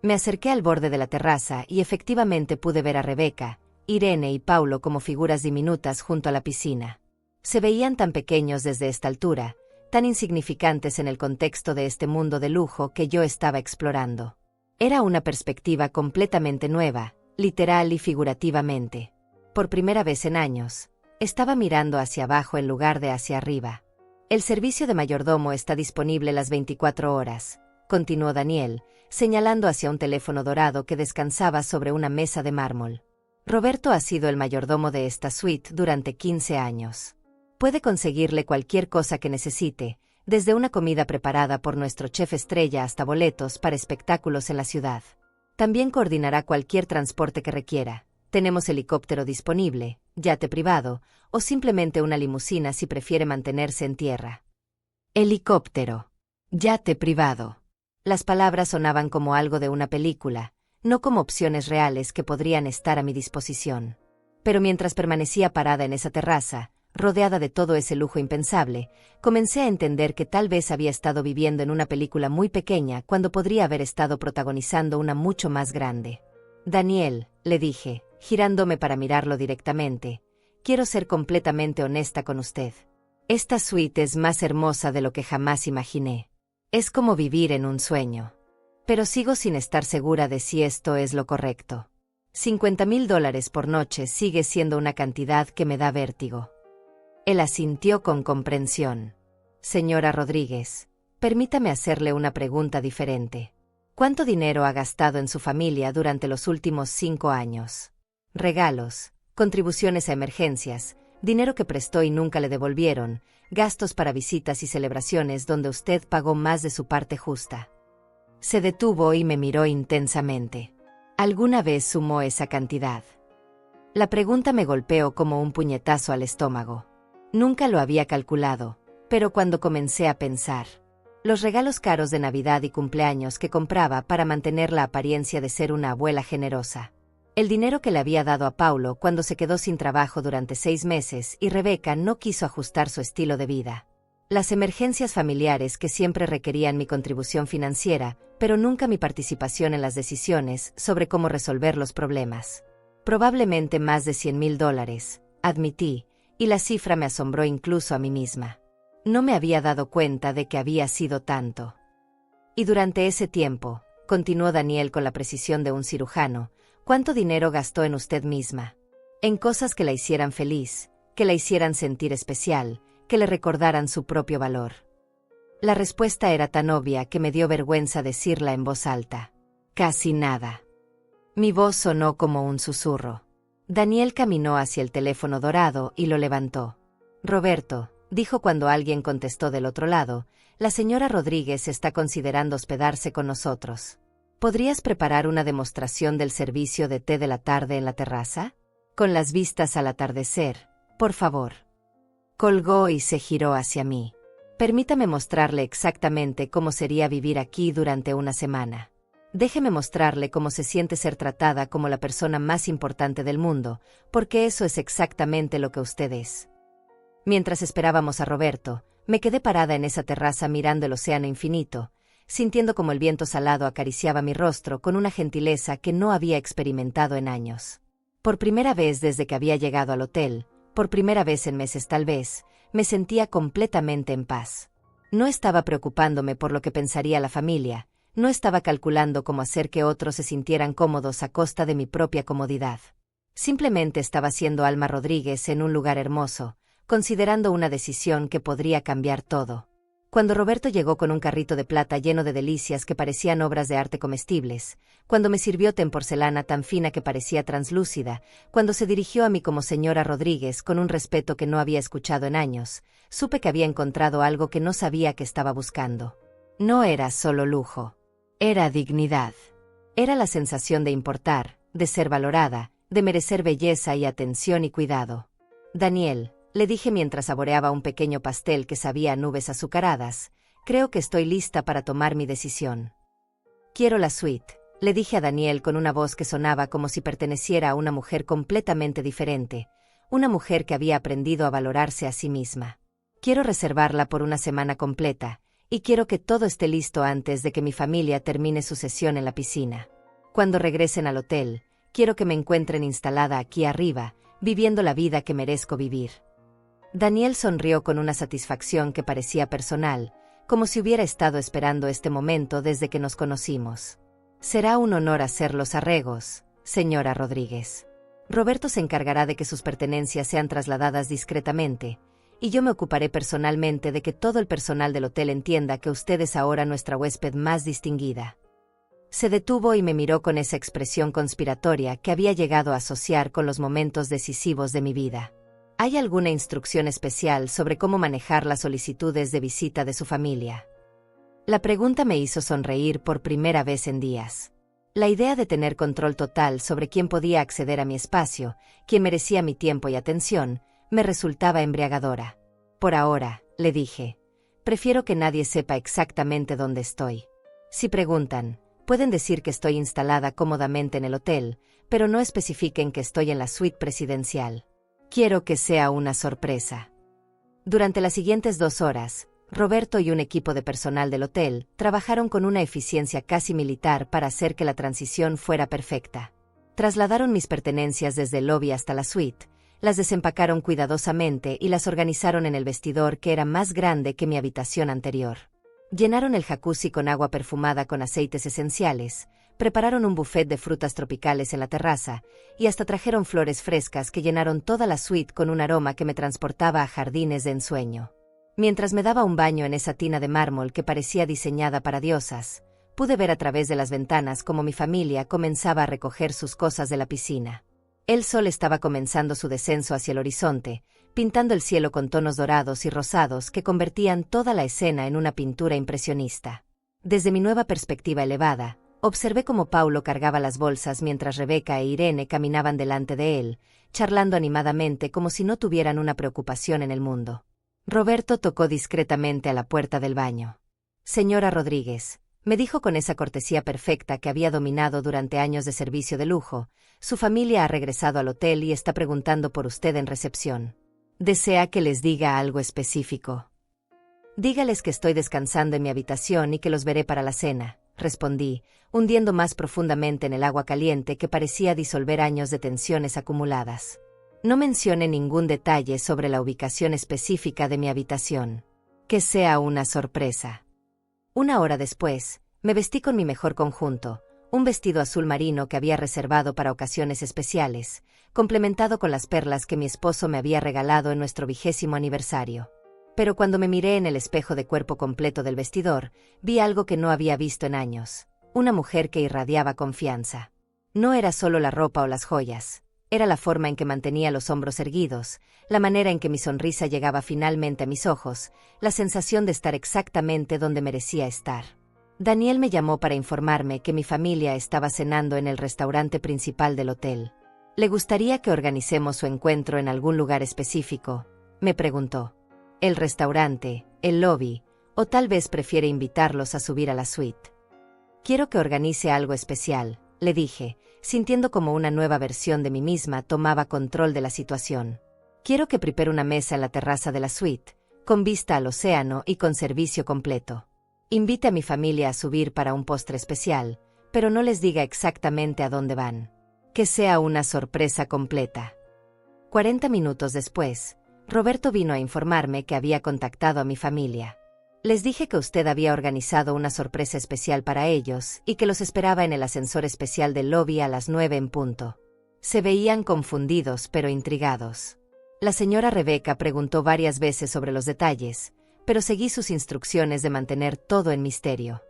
Me acerqué al borde de la terraza y efectivamente pude ver a Rebeca, Irene y Paulo como figuras diminutas junto a la piscina. Se veían tan pequeños desde esta altura, tan insignificantes en el contexto de este mundo de lujo que yo estaba explorando. Era una perspectiva completamente nueva, literal y figurativamente. Por primera vez en años, estaba mirando hacia abajo en lugar de hacia arriba. El servicio de mayordomo está disponible las 24 horas, continuó Daniel, señalando hacia un teléfono dorado que descansaba sobre una mesa de mármol. Roberto ha sido el mayordomo de esta suite durante 15 años. Puede conseguirle cualquier cosa que necesite, desde una comida preparada por nuestro chef estrella hasta boletos para espectáculos en la ciudad. También coordinará cualquier transporte que requiera. Tenemos helicóptero disponible, yate privado, o simplemente una limusina si prefiere mantenerse en tierra. Helicóptero. Yate privado. Las palabras sonaban como algo de una película, no como opciones reales que podrían estar a mi disposición. Pero mientras permanecía parada en esa terraza, rodeada de todo ese lujo impensable, comencé a entender que tal vez había estado viviendo en una película muy pequeña cuando podría haber estado protagonizando una mucho más grande. Daniel, le dije, girándome para mirarlo directamente, quiero ser completamente honesta con usted. Esta suite es más hermosa de lo que jamás imaginé. Es como vivir en un sueño. Pero sigo sin estar segura de si esto es lo correcto. $50,000 por noche sigue siendo una cantidad que me da vértigo. Él asintió con comprensión. Señora Rodríguez, permítame hacerle una pregunta diferente. ¿Cuánto dinero ha gastado en su familia durante los últimos 5 años? Regalos, contribuciones a emergencias, dinero que prestó y nunca le devolvieron, gastos para visitas y celebraciones donde usted pagó más de su parte justa. Se detuvo y me miró intensamente. ¿Alguna vez sumó esa cantidad? La pregunta me golpeó como un puñetazo al estómago. Nunca lo había calculado, pero cuando comencé a pensar, los regalos caros de Navidad y cumpleaños que compraba para mantener la apariencia de ser una abuela generosa, el dinero que le había dado a Paulo cuando se quedó sin trabajo durante 6 meses y Rebeca no quiso ajustar su estilo de vida, las emergencias familiares que siempre requerían mi contribución financiera, pero nunca mi participación en las decisiones sobre cómo resolver los problemas. Probablemente más de $100,000, admití, y la cifra me asombró incluso a mí misma. No me había dado cuenta de que había sido tanto. Y durante ese tiempo, continuó Daniel con la precisión de un cirujano, ¿cuánto dinero gastó en usted misma? En cosas que la hicieran feliz, que la hicieran sentir especial, que le recordaran su propio valor. La respuesta era tan obvia que me dio vergüenza decirla en voz alta. Casi nada. Mi voz sonó como un susurro. Daniel caminó hacia el teléfono dorado y lo levantó. Roberto, dijo cuando alguien contestó del otro lado. La señora Rodríguez está considerando hospedarse con nosotros. ¿Podrías preparar una demostración del servicio de té de la tarde en la terraza? Con las vistas al atardecer, por favor. Colgó y se giró hacia mí. Permítame mostrarle exactamente cómo sería vivir aquí durante una semana. Déjeme mostrarle cómo se siente ser tratada como la persona más importante del mundo, porque eso es exactamente lo que usted es. Mientras esperábamos a Roberto, me quedé parada en esa terraza mirando el océano infinito, sintiendo como el viento salado acariciaba mi rostro con una gentileza que no había experimentado en años. Por primera vez desde que había llegado al hotel, por primera vez en meses tal vez, me sentía completamente en paz. No estaba preocupándome por lo que pensaría la familia, no estaba calculando cómo hacer que otros se sintieran cómodos a costa de mi propia comodidad. Simplemente estaba siendo Alma Rodríguez en un lugar hermoso, considerando una decisión que podría cambiar todo. Cuando Roberto llegó con un carrito de plata lleno de delicias que parecían obras de arte comestibles, cuando me sirvió té en porcelana tan fina que parecía translúcida, cuando se dirigió a mí como señora Rodríguez con un respeto que no había escuchado en años, supe que había encontrado algo que no sabía que estaba buscando. No era solo lujo. Era dignidad. Era la sensación de importar, de ser valorada, de merecer belleza y atención y cuidado. Daniel, le dije mientras saboreaba un pequeño pastel que sabía a nubes azucaradas, creo que estoy lista para tomar mi decisión. Quiero la suite, le dije a Daniel con una voz que sonaba como si perteneciera a una mujer completamente diferente, una mujer que había aprendido a valorarse a sí misma. Quiero reservarla por una semana completa, y quiero que todo esté listo antes de que mi familia termine su sesión en la piscina. Cuando regresen al hotel, quiero que me encuentren instalada aquí arriba, viviendo la vida que merezco vivir. Daniel sonrió con una satisfacción que parecía personal, como si hubiera estado esperando este momento desde que nos conocimos. Será un honor hacer los arreglos, señora Rodríguez. Roberto se encargará de que sus pertenencias sean trasladadas discretamente, y yo me ocuparé personalmente de que todo el personal del hotel entienda que usted es ahora nuestra huésped más distinguida. Se detuvo y me miró con esa expresión conspiratoria que había llegado a asociar con los momentos decisivos de mi vida. ¿Hay alguna instrucción especial sobre cómo manejar las solicitudes de visita de su familia? La pregunta me hizo sonreír por primera vez en días. La idea de tener control total sobre quién podía acceder a mi espacio, quién merecía mi tiempo y atención, me resultaba embriagadora. Por ahora, le dije, prefiero que nadie sepa exactamente dónde estoy. Si preguntan, pueden decir que estoy instalada cómodamente en el hotel, pero no especifiquen que estoy en la suite presidencial. Quiero que sea una sorpresa. Durante las siguientes 2 horas, Roberto y un equipo de personal del hotel trabajaron con una eficiencia casi militar para hacer que la transición fuera perfecta. Trasladaron mis pertenencias desde el lobby hasta la suite, las desempacaron cuidadosamente y las organizaron en el vestidor que era más grande que mi habitación anterior. Llenaron el jacuzzi con agua perfumada con aceites esenciales, prepararon un buffet de frutas tropicales en la terraza, y hasta trajeron flores frescas que llenaron toda la suite con un aroma que me transportaba a jardines de ensueño. Mientras me daba un baño en esa tina de mármol que parecía diseñada para diosas, pude ver a través de las ventanas cómo mi familia comenzaba a recoger sus cosas de la piscina. El sol estaba comenzando su descenso hacia el horizonte, pintando el cielo con tonos dorados y rosados que convertían toda la escena en una pintura impresionista. Desde mi nueva perspectiva elevada, observé cómo Paulo cargaba las bolsas mientras Rebeca e Irene caminaban delante de él, charlando animadamente como si no tuvieran una preocupación en el mundo. Roberto tocó discretamente a la puerta del baño. «Señora Rodríguez», me dijo con esa cortesía perfecta que había dominado durante años de servicio de lujo, «su familia ha regresado al hotel y está preguntando por usted en recepción. ¿Desea que les diga algo específico?» «Dígales que estoy descansando en mi habitación y que los veré para la cena», respondí, hundiendo más profundamente en el agua caliente que parecía disolver años de tensiones acumuladas. No mencione ningún detalle sobre la ubicación específica de mi habitación. Que sea una sorpresa. 1 hora después, me vestí con mi mejor conjunto, un vestido azul marino que había reservado para ocasiones especiales, complementado con las perlas que mi esposo me había regalado en nuestro 20º aniversario. Pero cuando me miré en el espejo de cuerpo completo del vestidor, vi algo que no había visto en años, una mujer que irradiaba confianza. No era solo la ropa o las joyas. Era la forma en que mantenía los hombros erguidos, la manera en que mi sonrisa llegaba finalmente a mis ojos, la sensación de estar exactamente donde merecía estar. Daniel me llamó para informarme que mi familia estaba cenando en el restaurante principal del hotel. ¿Le gustaría que organicemos su encuentro en algún lugar específico?, me preguntó. ¿El restaurante, el lobby, o tal vez prefiere invitarlos a subir a la suite? Quiero que organice algo especial, le dije, sintiendo como una nueva versión de mí misma tomaba control de la situación. Quiero que prepare una mesa en la terraza de la suite, con vista al océano y con servicio completo. Invite a mi familia a subir para un postre especial, pero no les diga exactamente a dónde van. Que sea una sorpresa completa. 40 minutos después, Roberto vino a informarme que había contactado a mi familia. Les dije que usted había organizado una sorpresa especial para ellos y que los esperaba en el ascensor especial del lobby a las 9 en punto. Se veían confundidos pero intrigados. La señora Rebeca preguntó varias veces sobre los detalles, pero seguí sus instrucciones de mantener todo en misterio.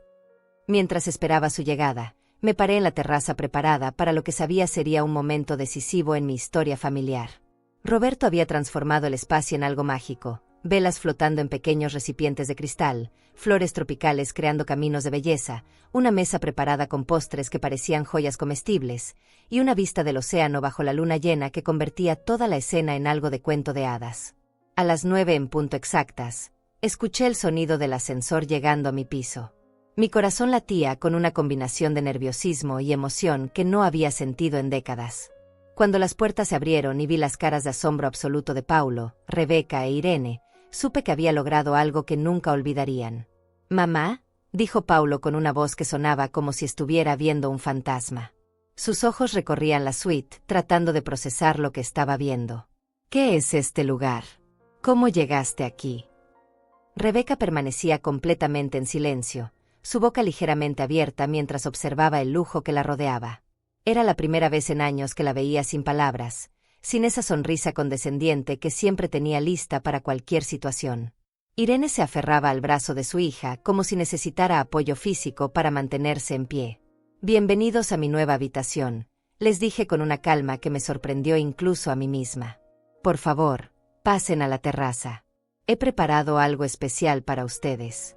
Mientras esperaba su llegada, me paré en la terraza preparada para lo que sabía sería un momento decisivo en mi historia familiar. Roberto había transformado el espacio en algo mágico, velas flotando en pequeños recipientes de cristal, flores tropicales creando caminos de belleza, una mesa preparada con postres que parecían joyas comestibles, y una vista del océano bajo la luna llena que convertía toda la escena en algo de cuento de hadas. A las 9 en punto exactas, escuché el sonido del ascensor llegando a mi piso. Mi corazón latía con una combinación de nerviosismo y emoción que no había sentido en décadas. Cuando las puertas se abrieron y vi las caras de asombro absoluto de Paulo, Rebeca e Irene, supe que había logrado algo que nunca olvidarían. «Mamá», dijo Paulo con una voz que sonaba como si estuviera viendo un fantasma. Sus ojos recorrían la suite, tratando de procesar lo que estaba viendo. «¿Qué es este lugar? ¿Cómo llegaste aquí?». Rebeca permanecía completamente en silencio, su boca ligeramente abierta mientras observaba el lujo que la rodeaba. Era la primera vez en años que la veía sin palabras, sin esa sonrisa condescendiente que siempre tenía lista para cualquier situación. Irene se aferraba al brazo de su hija como si necesitara apoyo físico para mantenerse en pie. «Bienvenidos a mi nueva habitación», les dije con una calma que me sorprendió incluso a mí misma. «Por favor, pasen a la terraza. He preparado algo especial para ustedes».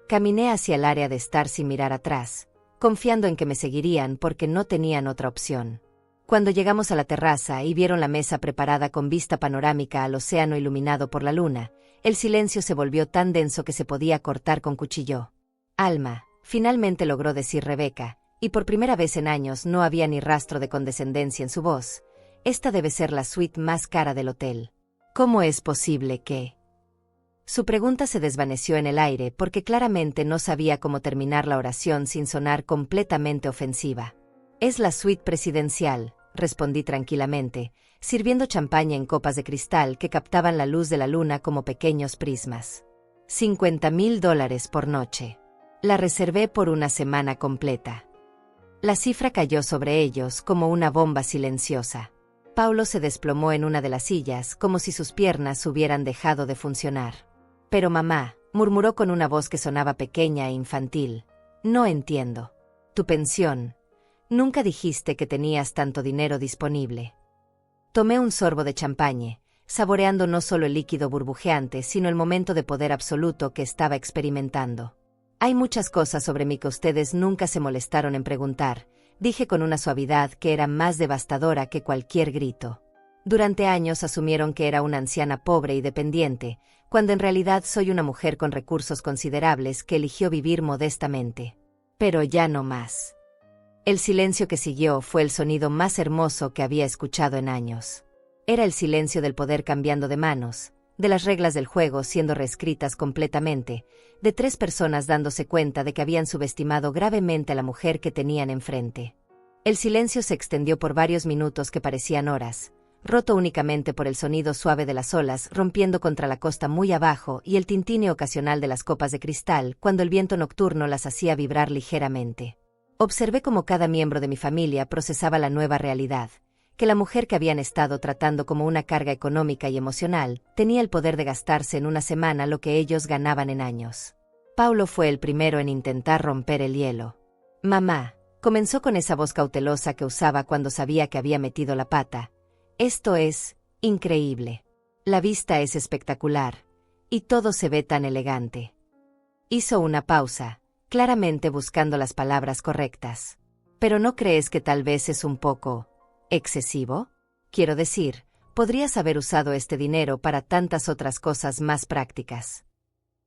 Caminé hacia el área de estar sin mirar atrás, confiando en que me seguirían porque no tenían otra opción. Cuando llegamos a la terraza y vieron la mesa preparada con vista panorámica al océano iluminado por la luna, el silencio se volvió tan denso que se podía cortar con cuchillo. «Alma», finalmente logró decir Rebeca, y por primera vez en años no había ni rastro de condescendencia en su voz. «Esta debe ser la suite más cara del hotel. ¿Cómo es posible que...?» Su pregunta se desvaneció en el aire porque claramente no sabía cómo terminar la oración sin sonar completamente ofensiva. «Es la suite presidencial», respondí tranquilamente, sirviendo champaña en copas de cristal que captaban la luz de la luna como pequeños prismas. $50,000 por noche. La reservé por una semana completa. La cifra cayó sobre ellos como una bomba silenciosa. Paulo se desplomó en una de las sillas como si sus piernas hubieran dejado de funcionar. «Pero mamá», murmuró con una voz que sonaba pequeña e infantil, «no entiendo. Tu pensión. Nunca dijiste que tenías tanto dinero disponible». Tomé un sorbo de champaña, saboreando no solo el líquido burbujeante sino el momento de poder absoluto que estaba experimentando. «Hay muchas cosas sobre mí que ustedes nunca se molestaron en preguntar», dije con una suavidad que era más devastadora que cualquier grito. «Durante años asumieron que era una anciana pobre y dependiente, cuando en realidad soy una mujer con recursos considerables que eligió vivir modestamente. Pero ya no más». El silencio que siguió fue el sonido más hermoso que había escuchado en años. Era el silencio del poder cambiando de manos, de las reglas del juego siendo reescritas completamente, de 3 personas dándose cuenta de que habían subestimado gravemente a la mujer que tenían enfrente. El silencio se extendió por varios minutos que parecían horas, roto únicamente por el sonido suave de las olas rompiendo contra la costa muy abajo y el tintineo ocasional de las copas de cristal cuando el viento nocturno las hacía vibrar ligeramente. Observé cómo cada miembro de mi familia procesaba la nueva realidad, que la mujer que habían estado tratando como una carga económica y emocional tenía el poder de gastarse en una semana lo que ellos ganaban en años. Paulo fue el primero en intentar romper el hielo. «Mamá», Comenzó con esa voz cautelosa que usaba cuando sabía que había metido la pata. Esto es increíble. La vista es espectacular. Y todo se ve tan elegante. Hizo una pausa, claramente buscando las palabras correctas. ¿Pero no crees que tal vez es un poco excesivo? Quiero decir, podrías haber usado este dinero para tantas otras cosas más prácticas.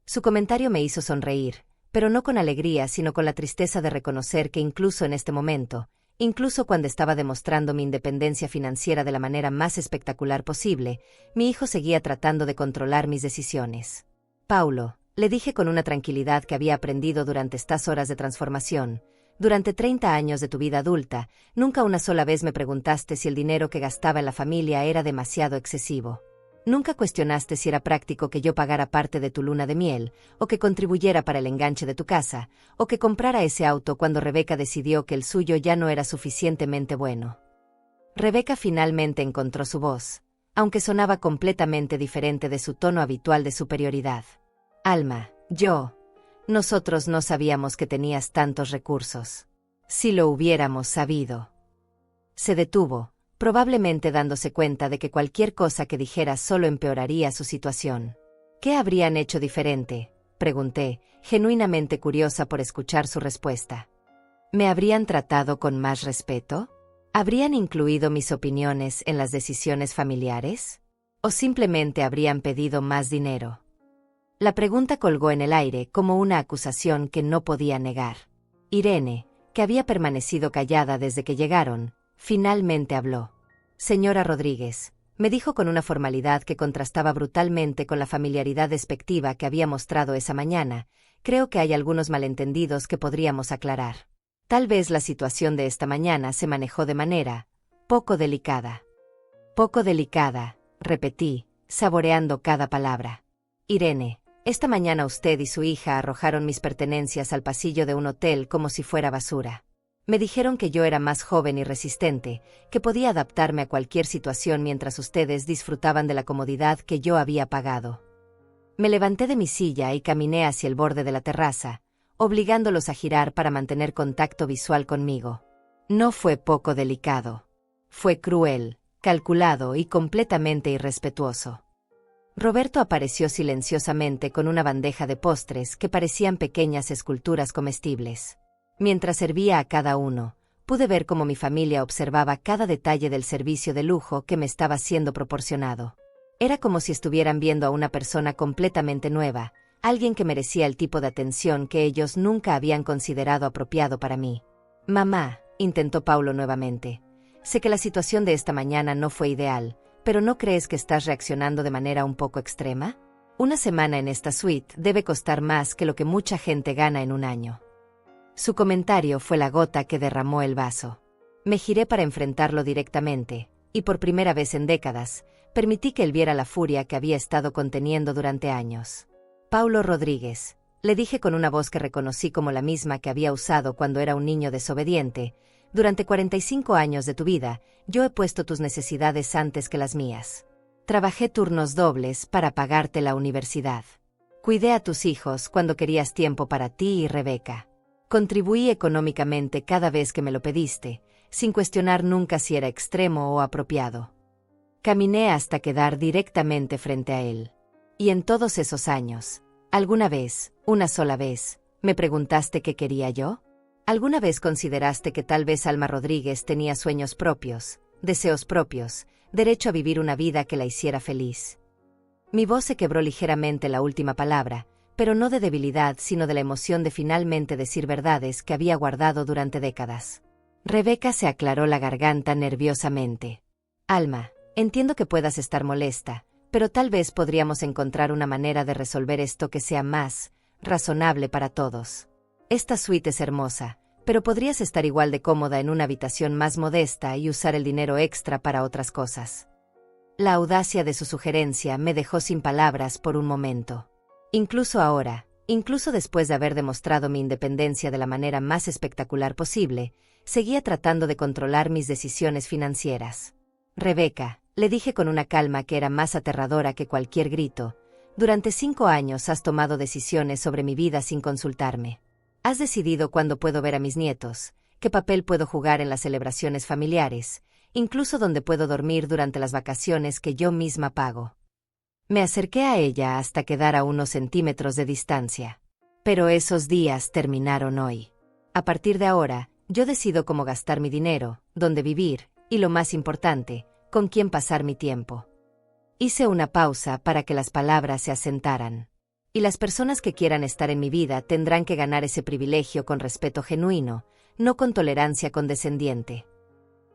Su comentario me hizo sonreír, pero no con alegría, sino con la tristeza de reconocer que incluso en este momento, incluso cuando estaba demostrando mi independencia financiera de la manera más espectacular posible, mi hijo seguía tratando de controlar mis decisiones. Paulo, le dije con una tranquilidad que había aprendido durante estas horas de transformación, durante 30 años de tu vida adulta, nunca una sola vez me preguntaste si el dinero que gastaba en la familia era demasiado excesivo. Nunca cuestionaste si era práctico que yo pagara parte de tu luna de miel, o que contribuyera para el enganche de tu casa, o que comprara ese auto cuando Rebeca decidió que el suyo ya no era suficientemente bueno. Rebeca finalmente encontró su voz, aunque sonaba completamente diferente de su tono habitual de superioridad. Alma, nosotros no sabíamos que tenías tantos recursos. Si lo hubiéramos sabido. Se detuvo, probablemente dándose cuenta de que cualquier cosa que dijera solo empeoraría su situación. ¿Qué habrían hecho diferente?, pregunté, genuinamente curiosa por escuchar su respuesta. ¿Me habrían tratado con más respeto? ¿Habrían incluido mis opiniones en las decisiones familiares? ¿O simplemente habrían pedido más dinero? La pregunta colgó en el aire como una acusación que no podía negar. Irene, que había permanecido callada desde que llegaron, finalmente habló. Señora Rodríguez, me dijo con una formalidad que contrastaba brutalmente con la familiaridad despectiva que había mostrado esa mañana, creo que hay algunos malentendidos que podríamos aclarar. Tal vez la situación de esta mañana se manejó de manera poco delicada. Poco delicada, repetí, saboreando cada palabra. Irene, esta mañana usted y su hija arrojaron mis pertenencias al pasillo de un hotel como si fuera basura. Me dijeron que yo era más joven y resistente, que podía adaptarme a cualquier situación mientras ustedes disfrutaban de la comodidad que yo había pagado. Me levanté de mi silla y caminé hacia el borde de la terraza, obligándolos a girar para mantener contacto visual conmigo. No fue poco delicado. Fue cruel, calculado y completamente irrespetuoso. Roberto apareció silenciosamente con una bandeja de postres que parecían pequeñas esculturas comestibles. Mientras servía a cada uno, pude ver cómo mi familia observaba cada detalle del servicio de lujo que me estaba siendo proporcionado. Era como si estuvieran viendo a una persona completamente nueva, alguien que merecía el tipo de atención que ellos nunca habían considerado apropiado para mí. Mamá, intentó Paulo nuevamente. Sé que la situación de esta mañana no fue ideal, pero ¿no crees que estás reaccionando de manera un poco extrema? Una semana en esta suite debe costar más que lo que mucha gente gana en un año. Su comentario fue la gota que derramó el vaso. Me giré para enfrentarlo directamente, y por primera vez en décadas, permití que él viera la furia que había estado conteniendo durante años. Paulo Rodríguez, le dije con una voz que reconocí como la misma que había usado cuando era un niño desobediente, durante 45 años de tu vida, yo he puesto tus necesidades antes que las mías. Trabajé turnos dobles para pagarte la universidad. Cuidé a tus hijos cuando querías tiempo para ti y Rebeca. Contribuí económicamente cada vez que me lo pediste, sin cuestionar nunca si era extremo o apropiado. Caminé hasta quedar directamente frente a él. Y en todos esos años, ¿alguna vez, una sola vez, me preguntaste qué quería yo? ¿Alguna vez consideraste que tal vez Alma Rodríguez tenía sueños propios, deseos propios, derecho a vivir una vida que la hiciera feliz? Mi voz se quebró ligeramente la última palabra, pero no de debilidad sino de la emoción de finalmente decir verdades que había guardado durante décadas. Rebeca se aclaró la garganta nerviosamente. Alma, entiendo que puedas estar molesta, pero tal vez podríamos encontrar una manera de resolver esto que sea más razonable para todos. Esta suite es hermosa, pero podrías estar igual de cómoda en una habitación más modesta y usar el dinero extra para otras cosas. La audacia de su sugerencia me dejó sin palabras por un momento. Incluso ahora, incluso después de haber demostrado mi independencia de la manera más espectacular posible, seguía tratando de controlar mis decisiones financieras. Rebeca, le dije con una calma que era más aterradora que cualquier grito, durante 5 años has tomado decisiones sobre mi vida sin consultarme. Has decidido cuándo puedo ver a mis nietos, qué papel puedo jugar en las celebraciones familiares, incluso dónde puedo dormir durante las vacaciones que yo misma pago. Me acerqué a ella hasta quedar a unos centímetros de distancia. Pero esos días terminaron hoy. A partir de ahora, yo decido cómo gastar mi dinero, dónde vivir, y lo más importante, con quién pasar mi tiempo. Hice una pausa para que las palabras se asentaran. Y las personas que quieran estar en mi vida tendrán que ganar ese privilegio con respeto genuino, no con tolerancia condescendiente.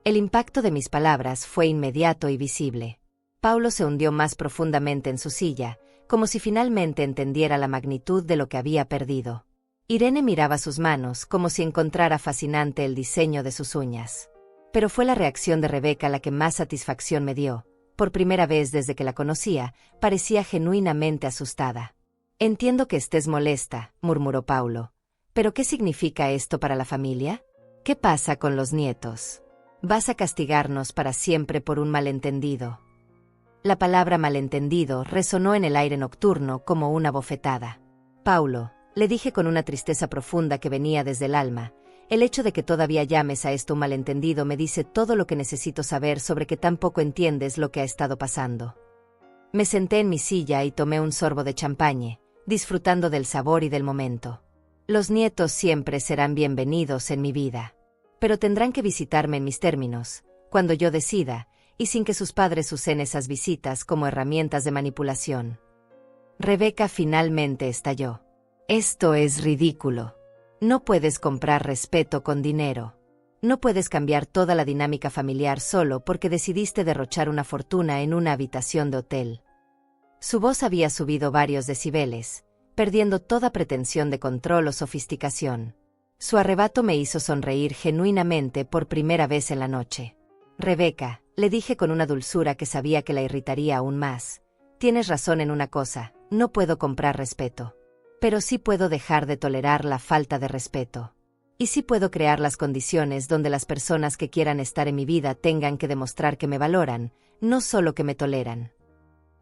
El impacto de mis palabras fue inmediato y visible. Paulo se hundió más profundamente en su silla, como si finalmente entendiera la magnitud de lo que había perdido. Irene miraba sus manos como si encontrara fascinante el diseño de sus uñas. Pero fue la reacción de Rebeca la que más satisfacción me dio. Por primera vez desde que la conocía, parecía genuinamente asustada. «Entiendo que estés molesta», murmuró Paulo. «¿Pero qué significa esto para la familia? ¿Qué pasa con los nietos? ¿Vas a castigarnos para siempre por un malentendido?» La palabra malentendido resonó en el aire nocturno como una bofetada. «Paulo», le dije con una tristeza profunda que venía desde el alma, «el hecho de que todavía llames a esto un malentendido me dice todo lo que necesito saber sobre que tan poco entiendes lo que ha estado pasando». Me senté en mi silla y tomé un sorbo de champagne, disfrutando del sabor y del momento. Los nietos siempre serán bienvenidos en mi vida. Pero tendrán que visitarme en mis términos, cuando yo decida, y sin que sus padres usen esas visitas como herramientas de manipulación. Rebeca finalmente estalló. «Esto es ridículo. No puedes comprar respeto con dinero. No puedes cambiar toda la dinámica familiar solo porque decidiste derrochar una fortuna en una habitación de hotel». Su voz había subido varios decibeles, perdiendo toda pretensión de control o sofisticación. Su arrebato me hizo sonreír genuinamente por primera vez en la noche. «Rebeca», le dije con una dulzura que sabía que la irritaría aún más, «tienes razón en una cosa, no puedo comprar respeto. Pero sí puedo dejar de tolerar la falta de respeto. Y sí puedo crear las condiciones donde las personas que quieran estar en mi vida tengan que demostrar que me valoran, no solo que me toleran».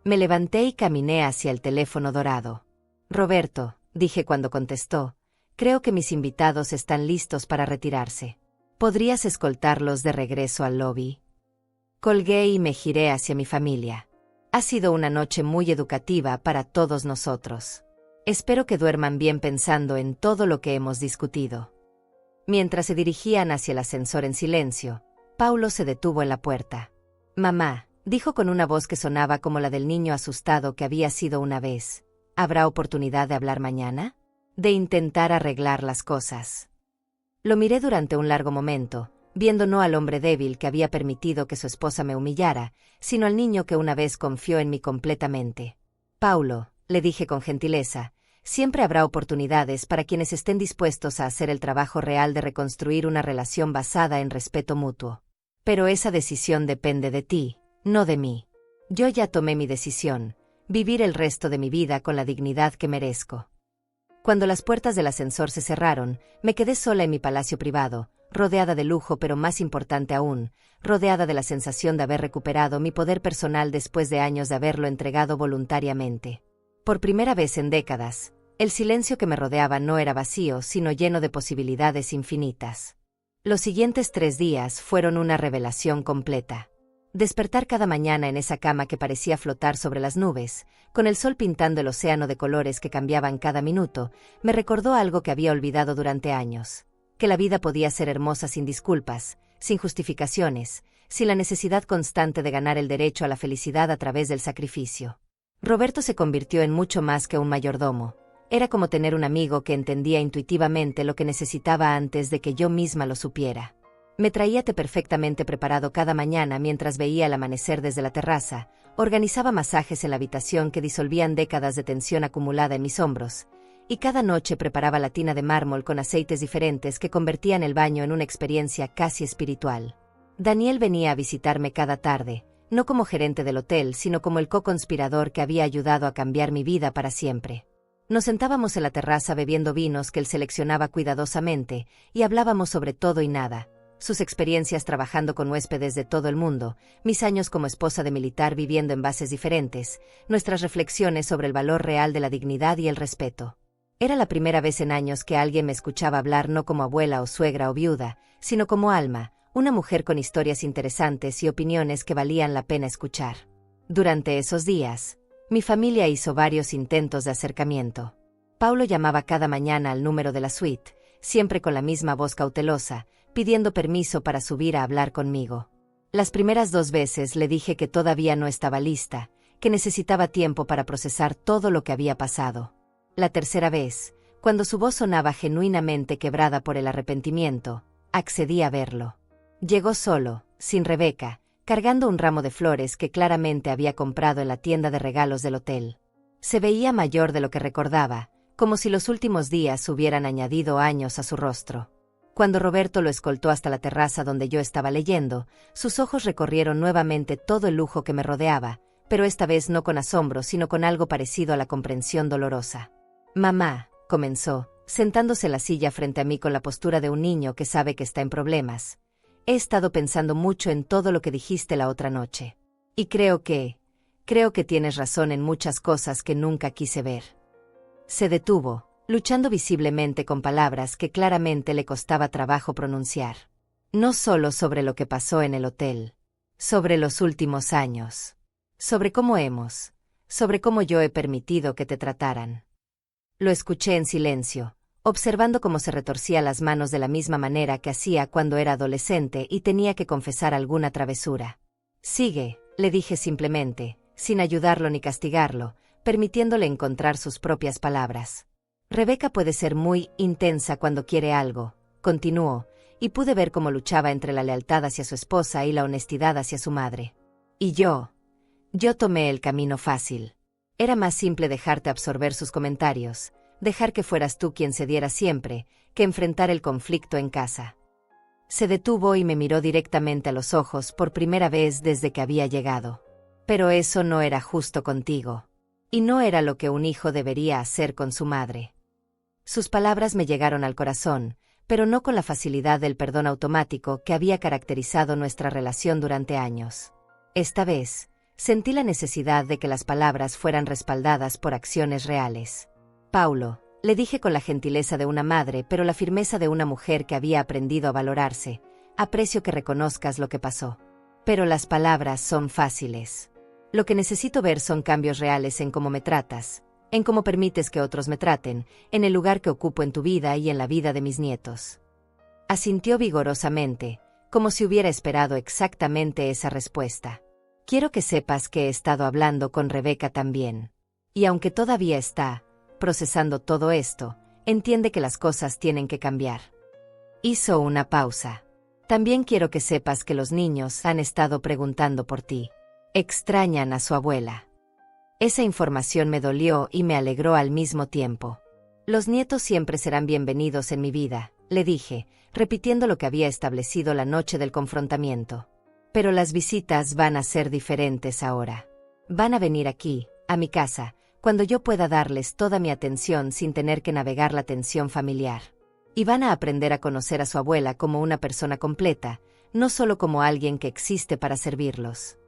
Me levanté y caminé hacia el teléfono dorado. «Roberto», dije cuando contestó, «creo que mis invitados están listos para retirarse. ¿Podrías escoltarlos de regreso al lobby?» Colgué y me giré hacia mi familia. Ha sido una noche muy educativa para todos nosotros. Espero que duerman bien pensando en todo lo que hemos discutido. Mientras se dirigían hacia el ascensor en silencio, Paulo se detuvo en la puerta. «Mamá», dijo con una voz que sonaba como la del niño asustado que había sido una vez, ¿habrá oportunidad de hablar mañana? De intentar arreglar las cosas. Lo miré durante un largo momento, viendo no al hombre débil que había permitido que su esposa me humillara, sino al niño que una vez confió en mí completamente. «Paulo», le dije con gentileza, «siempre habrá oportunidades para quienes estén dispuestos a hacer el trabajo real de reconstruir una relación basada en respeto mutuo. Pero esa decisión depende de ti, no de mí. Yo ya tomé mi decisión, vivir el resto de mi vida con la dignidad que merezco». Cuando las puertas del ascensor se cerraron, me quedé sola en mi palacio privado, rodeada de lujo pero más importante aún, rodeada de la sensación de haber recuperado mi poder personal después de años de haberlo entregado voluntariamente. Por primera vez en décadas, el silencio que me rodeaba no era vacío, sino lleno de posibilidades infinitas. Los siguientes 3 días fueron una revelación completa. Despertar cada mañana en esa cama que parecía flotar sobre las nubes, con el sol pintando el océano de colores que cambiaban cada minuto, me recordó algo que había olvidado durante años, que la vida podía ser hermosa sin disculpas, sin justificaciones, sin la necesidad constante de ganar el derecho a la felicidad a través del sacrificio. Roberto se convirtió en mucho más que un mayordomo. Era como tener un amigo que entendía intuitivamente lo que necesitaba antes de que yo misma lo supiera. Me traía té perfectamente preparado cada mañana mientras veía el amanecer desde la terraza, organizaba masajes en la habitación que disolvían décadas de tensión acumulada en mis hombros, y cada noche preparaba la tina de mármol con aceites diferentes que convertían el baño en una experiencia casi espiritual. Daniel venía a visitarme cada tarde, no como gerente del hotel, sino como el co-conspirador que había ayudado a cambiar mi vida para siempre. Nos sentábamos en la terraza bebiendo vinos que él seleccionaba cuidadosamente, y hablábamos sobre todo y nada. Sus experiencias trabajando con huéspedes de todo el mundo, mis años como esposa de militar viviendo en bases diferentes, nuestras reflexiones sobre el valor real de la dignidad y el respeto. Era la primera vez en años que alguien me escuchaba hablar no como abuela o suegra o viuda, sino como Alma, una mujer con historias interesantes y opiniones que valían la pena escuchar. Durante esos días, mi familia hizo varios intentos de acercamiento. Paulo llamaba cada mañana al número de la suite, siempre con la misma voz cautelosa, pidiendo permiso para subir a hablar conmigo. Las primeras 2 veces le dije que todavía no estaba lista, que necesitaba tiempo para procesar todo lo que había pasado. La tercera vez, cuando su voz sonaba genuinamente quebrada por el arrepentimiento, accedí a verlo. Llegó solo, sin Rebeca, cargando un ramo de flores que claramente había comprado en la tienda de regalos del hotel. Se veía mayor de lo que recordaba, como si los últimos días hubieran añadido años a su rostro. Cuando Roberto lo escoltó hasta la terraza donde yo estaba leyendo, sus ojos recorrieron nuevamente todo el lujo que me rodeaba, pero esta vez no con asombro sino con algo parecido a la comprensión dolorosa. «Mamá», comenzó, sentándose en la silla frente a mí con la postura de un niño que sabe que está en problemas. «He estado pensando mucho en todo lo que dijiste la otra noche. Y creo que tienes razón en muchas cosas que nunca quise ver». Se detuvo, luchando visiblemente con palabras que claramente le costaba trabajo pronunciar. No solo sobre lo que pasó en el hotel, sobre los últimos años, sobre cómo yo he permitido que te trataran. Lo escuché en silencio, observando cómo se retorcía las manos de la misma manera que hacía cuando era adolescente y tenía que confesar alguna travesura. «Sigue», le dije simplemente, sin ayudarlo ni castigarlo, permitiéndole encontrar sus propias palabras. «Rebeca puede ser muy intensa cuando quiere algo», continuó, y pude ver cómo luchaba entre la lealtad hacia su esposa y la honestidad hacia su madre. «Y yo tomé el camino fácil. Era más simple dejarte absorber sus comentarios, dejar que fueras tú quien cediera siempre, que enfrentar el conflicto en casa». Se detuvo y me miró directamente a los ojos por primera vez desde que había llegado. «Pero eso no era justo contigo. Y no era lo que un hijo debería hacer con su madre». Sus palabras me llegaron al corazón, pero no con la facilidad del perdón automático que había caracterizado nuestra relación durante años. Esta vez, sentí la necesidad de que las palabras fueran respaldadas por acciones reales. «Paulo», le dije con la gentileza de una madre pero la firmeza de una mujer que había aprendido a valorarse, «aprecio que reconozcas lo que pasó. Pero las palabras son fáciles. Lo que necesito ver son cambios reales en cómo me tratas, en cómo permites que otros me traten, en el lugar que ocupo en tu vida y en la vida de mis nietos». Asintió vigorosamente, como si hubiera esperado exactamente esa respuesta. «Quiero que sepas que he estado hablando con Rebeca también. Y aunque todavía está procesando todo esto, entiende que las cosas tienen que cambiar». Hizo una pausa. «También quiero que sepas que los niños han estado preguntando por ti. Extrañan a su abuela». Esa información me dolió y me alegró al mismo tiempo. «Los nietos siempre serán bienvenidos en mi vida», le dije, repitiendo lo que había establecido la noche del confrontamiento. «Pero las visitas van a ser diferentes ahora. Van a venir aquí, a mi casa, cuando yo pueda darles toda mi atención sin tener que navegar la tensión familiar. Y van a aprender a conocer a su abuela como una persona completa, no solo como alguien que existe para servirlos».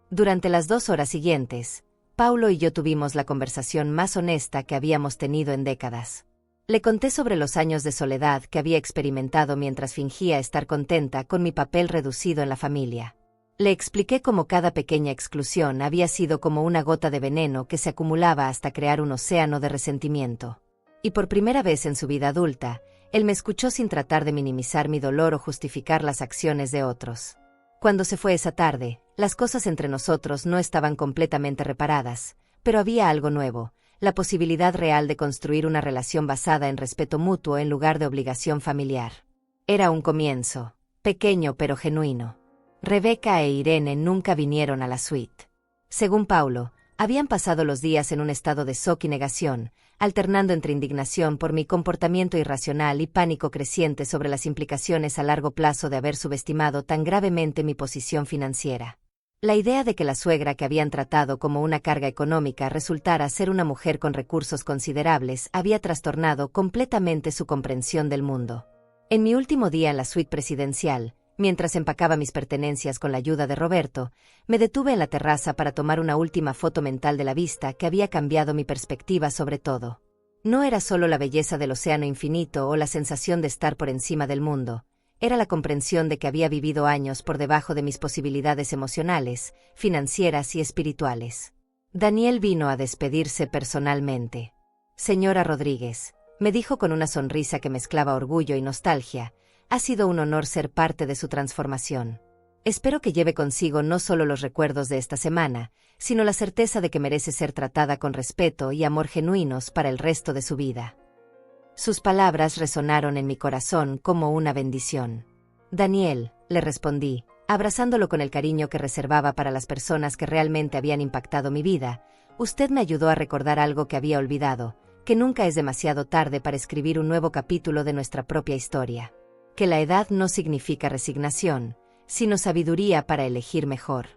Durante las 2 horas siguientes, Paulo y yo tuvimos la conversación más honesta que habíamos tenido en décadas. Le conté sobre los años de soledad que había experimentado mientras fingía estar contenta con mi papel reducido en la familia. Le expliqué cómo cada pequeña exclusión había sido como una gota de veneno que se acumulaba hasta crear un océano de resentimiento. Y por primera vez en su vida adulta, él me escuchó sin tratar de minimizar mi dolor o justificar las acciones de otros. Cuando se fue esa tarde, las cosas entre nosotros no estaban completamente reparadas, pero había algo nuevo, la posibilidad real de construir una relación basada en respeto mutuo en lugar de obligación familiar. Era un comienzo, pequeño pero genuino. Rebeca e Irene nunca vinieron a la suite. Según Paulo, habían pasado los días en un estado de shock y negación, alternando entre indignación por mi comportamiento irracional y pánico creciente sobre las implicaciones a largo plazo de haber subestimado tan gravemente mi posición financiera. La idea de que la suegra que habían tratado como una carga económica resultara ser una mujer con recursos considerables había trastornado completamente su comprensión del mundo. En mi último día en la suite presidencial, mientras empacaba mis pertenencias con la ayuda de Roberto, me detuve en la terraza para tomar una última foto mental de la vista que había cambiado mi perspectiva sobre todo. No era solo la belleza del océano infinito o la sensación de estar por encima del mundo, era la comprensión de que había vivido años por debajo de mis posibilidades emocionales, financieras y espirituales. Daniel vino a despedirse personalmente. Señora Rodríguez, me dijo con una sonrisa que mezclaba orgullo y nostalgia, ha sido un honor ser parte de su transformación. Espero que lleve consigo no solo los recuerdos de esta semana, sino la certeza de que merece ser tratada con respeto y amor genuinos para el resto de su vida. Sus palabras resonaron en mi corazón como una bendición. Daniel, le respondí, abrazándolo con el cariño que reservaba para las personas que realmente habían impactado mi vida, usted me ayudó a recordar algo que había olvidado, que nunca es demasiado tarde para escribir un nuevo capítulo de nuestra propia historia. Que la edad no significa resignación, sino sabiduría para elegir mejor.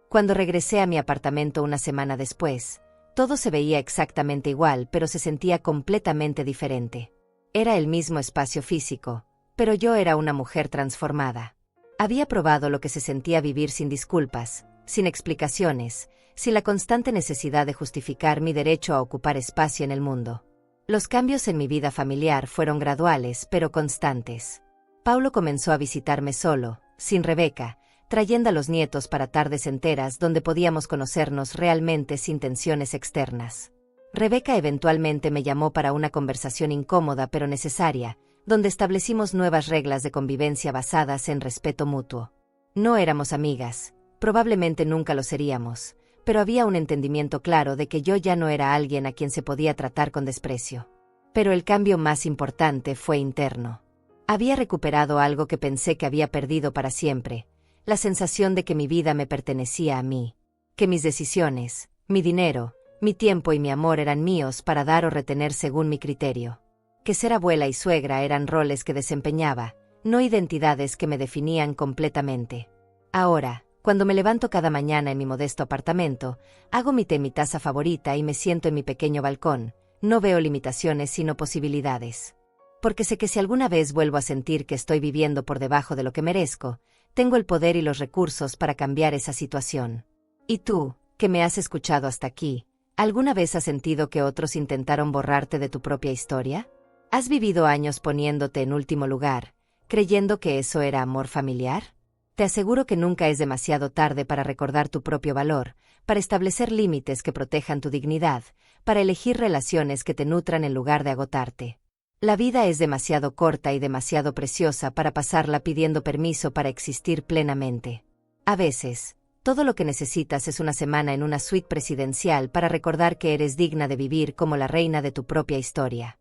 Cuando regresé a mi apartamento una semana después, todo se veía exactamente igual, pero se sentía completamente diferente. Era el mismo espacio físico, pero yo era una mujer transformada. Había probado lo que se sentía vivir sin disculpas, sin explicaciones, sin la constante necesidad de justificar mi derecho a ocupar espacio en el mundo. Los cambios en mi vida familiar fueron graduales, pero constantes. Paulo comenzó a visitarme solo, sin Rebeca, trayendo a los nietos para tardes enteras donde podíamos conocernos realmente sin tensiones externas. Rebeca eventualmente me llamó para una conversación incómoda pero necesaria, donde establecimos nuevas reglas de convivencia basadas en respeto mutuo. No éramos amigas, probablemente nunca lo seríamos, pero había un entendimiento claro de que yo ya no era alguien a quien se podía tratar con desprecio. Pero el cambio más importante fue interno. Había recuperado algo que pensé que había perdido para siempre, la sensación de que mi vida me pertenecía a mí, que mis decisiones, mi dinero, mi tiempo y mi amor eran míos para dar o retener según mi criterio, que ser abuela y suegra eran roles que desempeñaba, no identidades que me definían completamente. Ahora, cuando me levanto cada mañana en mi modesto apartamento, hago mi té, mi taza favorita y me siento en mi pequeño balcón, no veo limitaciones sino posibilidades. Porque sé que si alguna vez vuelvo a sentir que estoy viviendo por debajo de lo que merezco, tengo el poder y los recursos para cambiar esa situación. ¿Y tú, que me has escuchado hasta aquí, alguna vez has sentido que otros intentaron borrarte de tu propia historia? ¿Has vivido años poniéndote en último lugar, creyendo que eso era amor familiar? Te aseguro que nunca es demasiado tarde para recordar tu propio valor, para establecer límites que protejan tu dignidad, para elegir relaciones que te nutran en lugar de agotarte. La vida es demasiado corta y demasiado preciosa para pasarla pidiendo permiso para existir plenamente. A veces, todo lo que necesitas es una semana en una suite presidencial para recordar que eres digna de vivir como la reina de tu propia historia.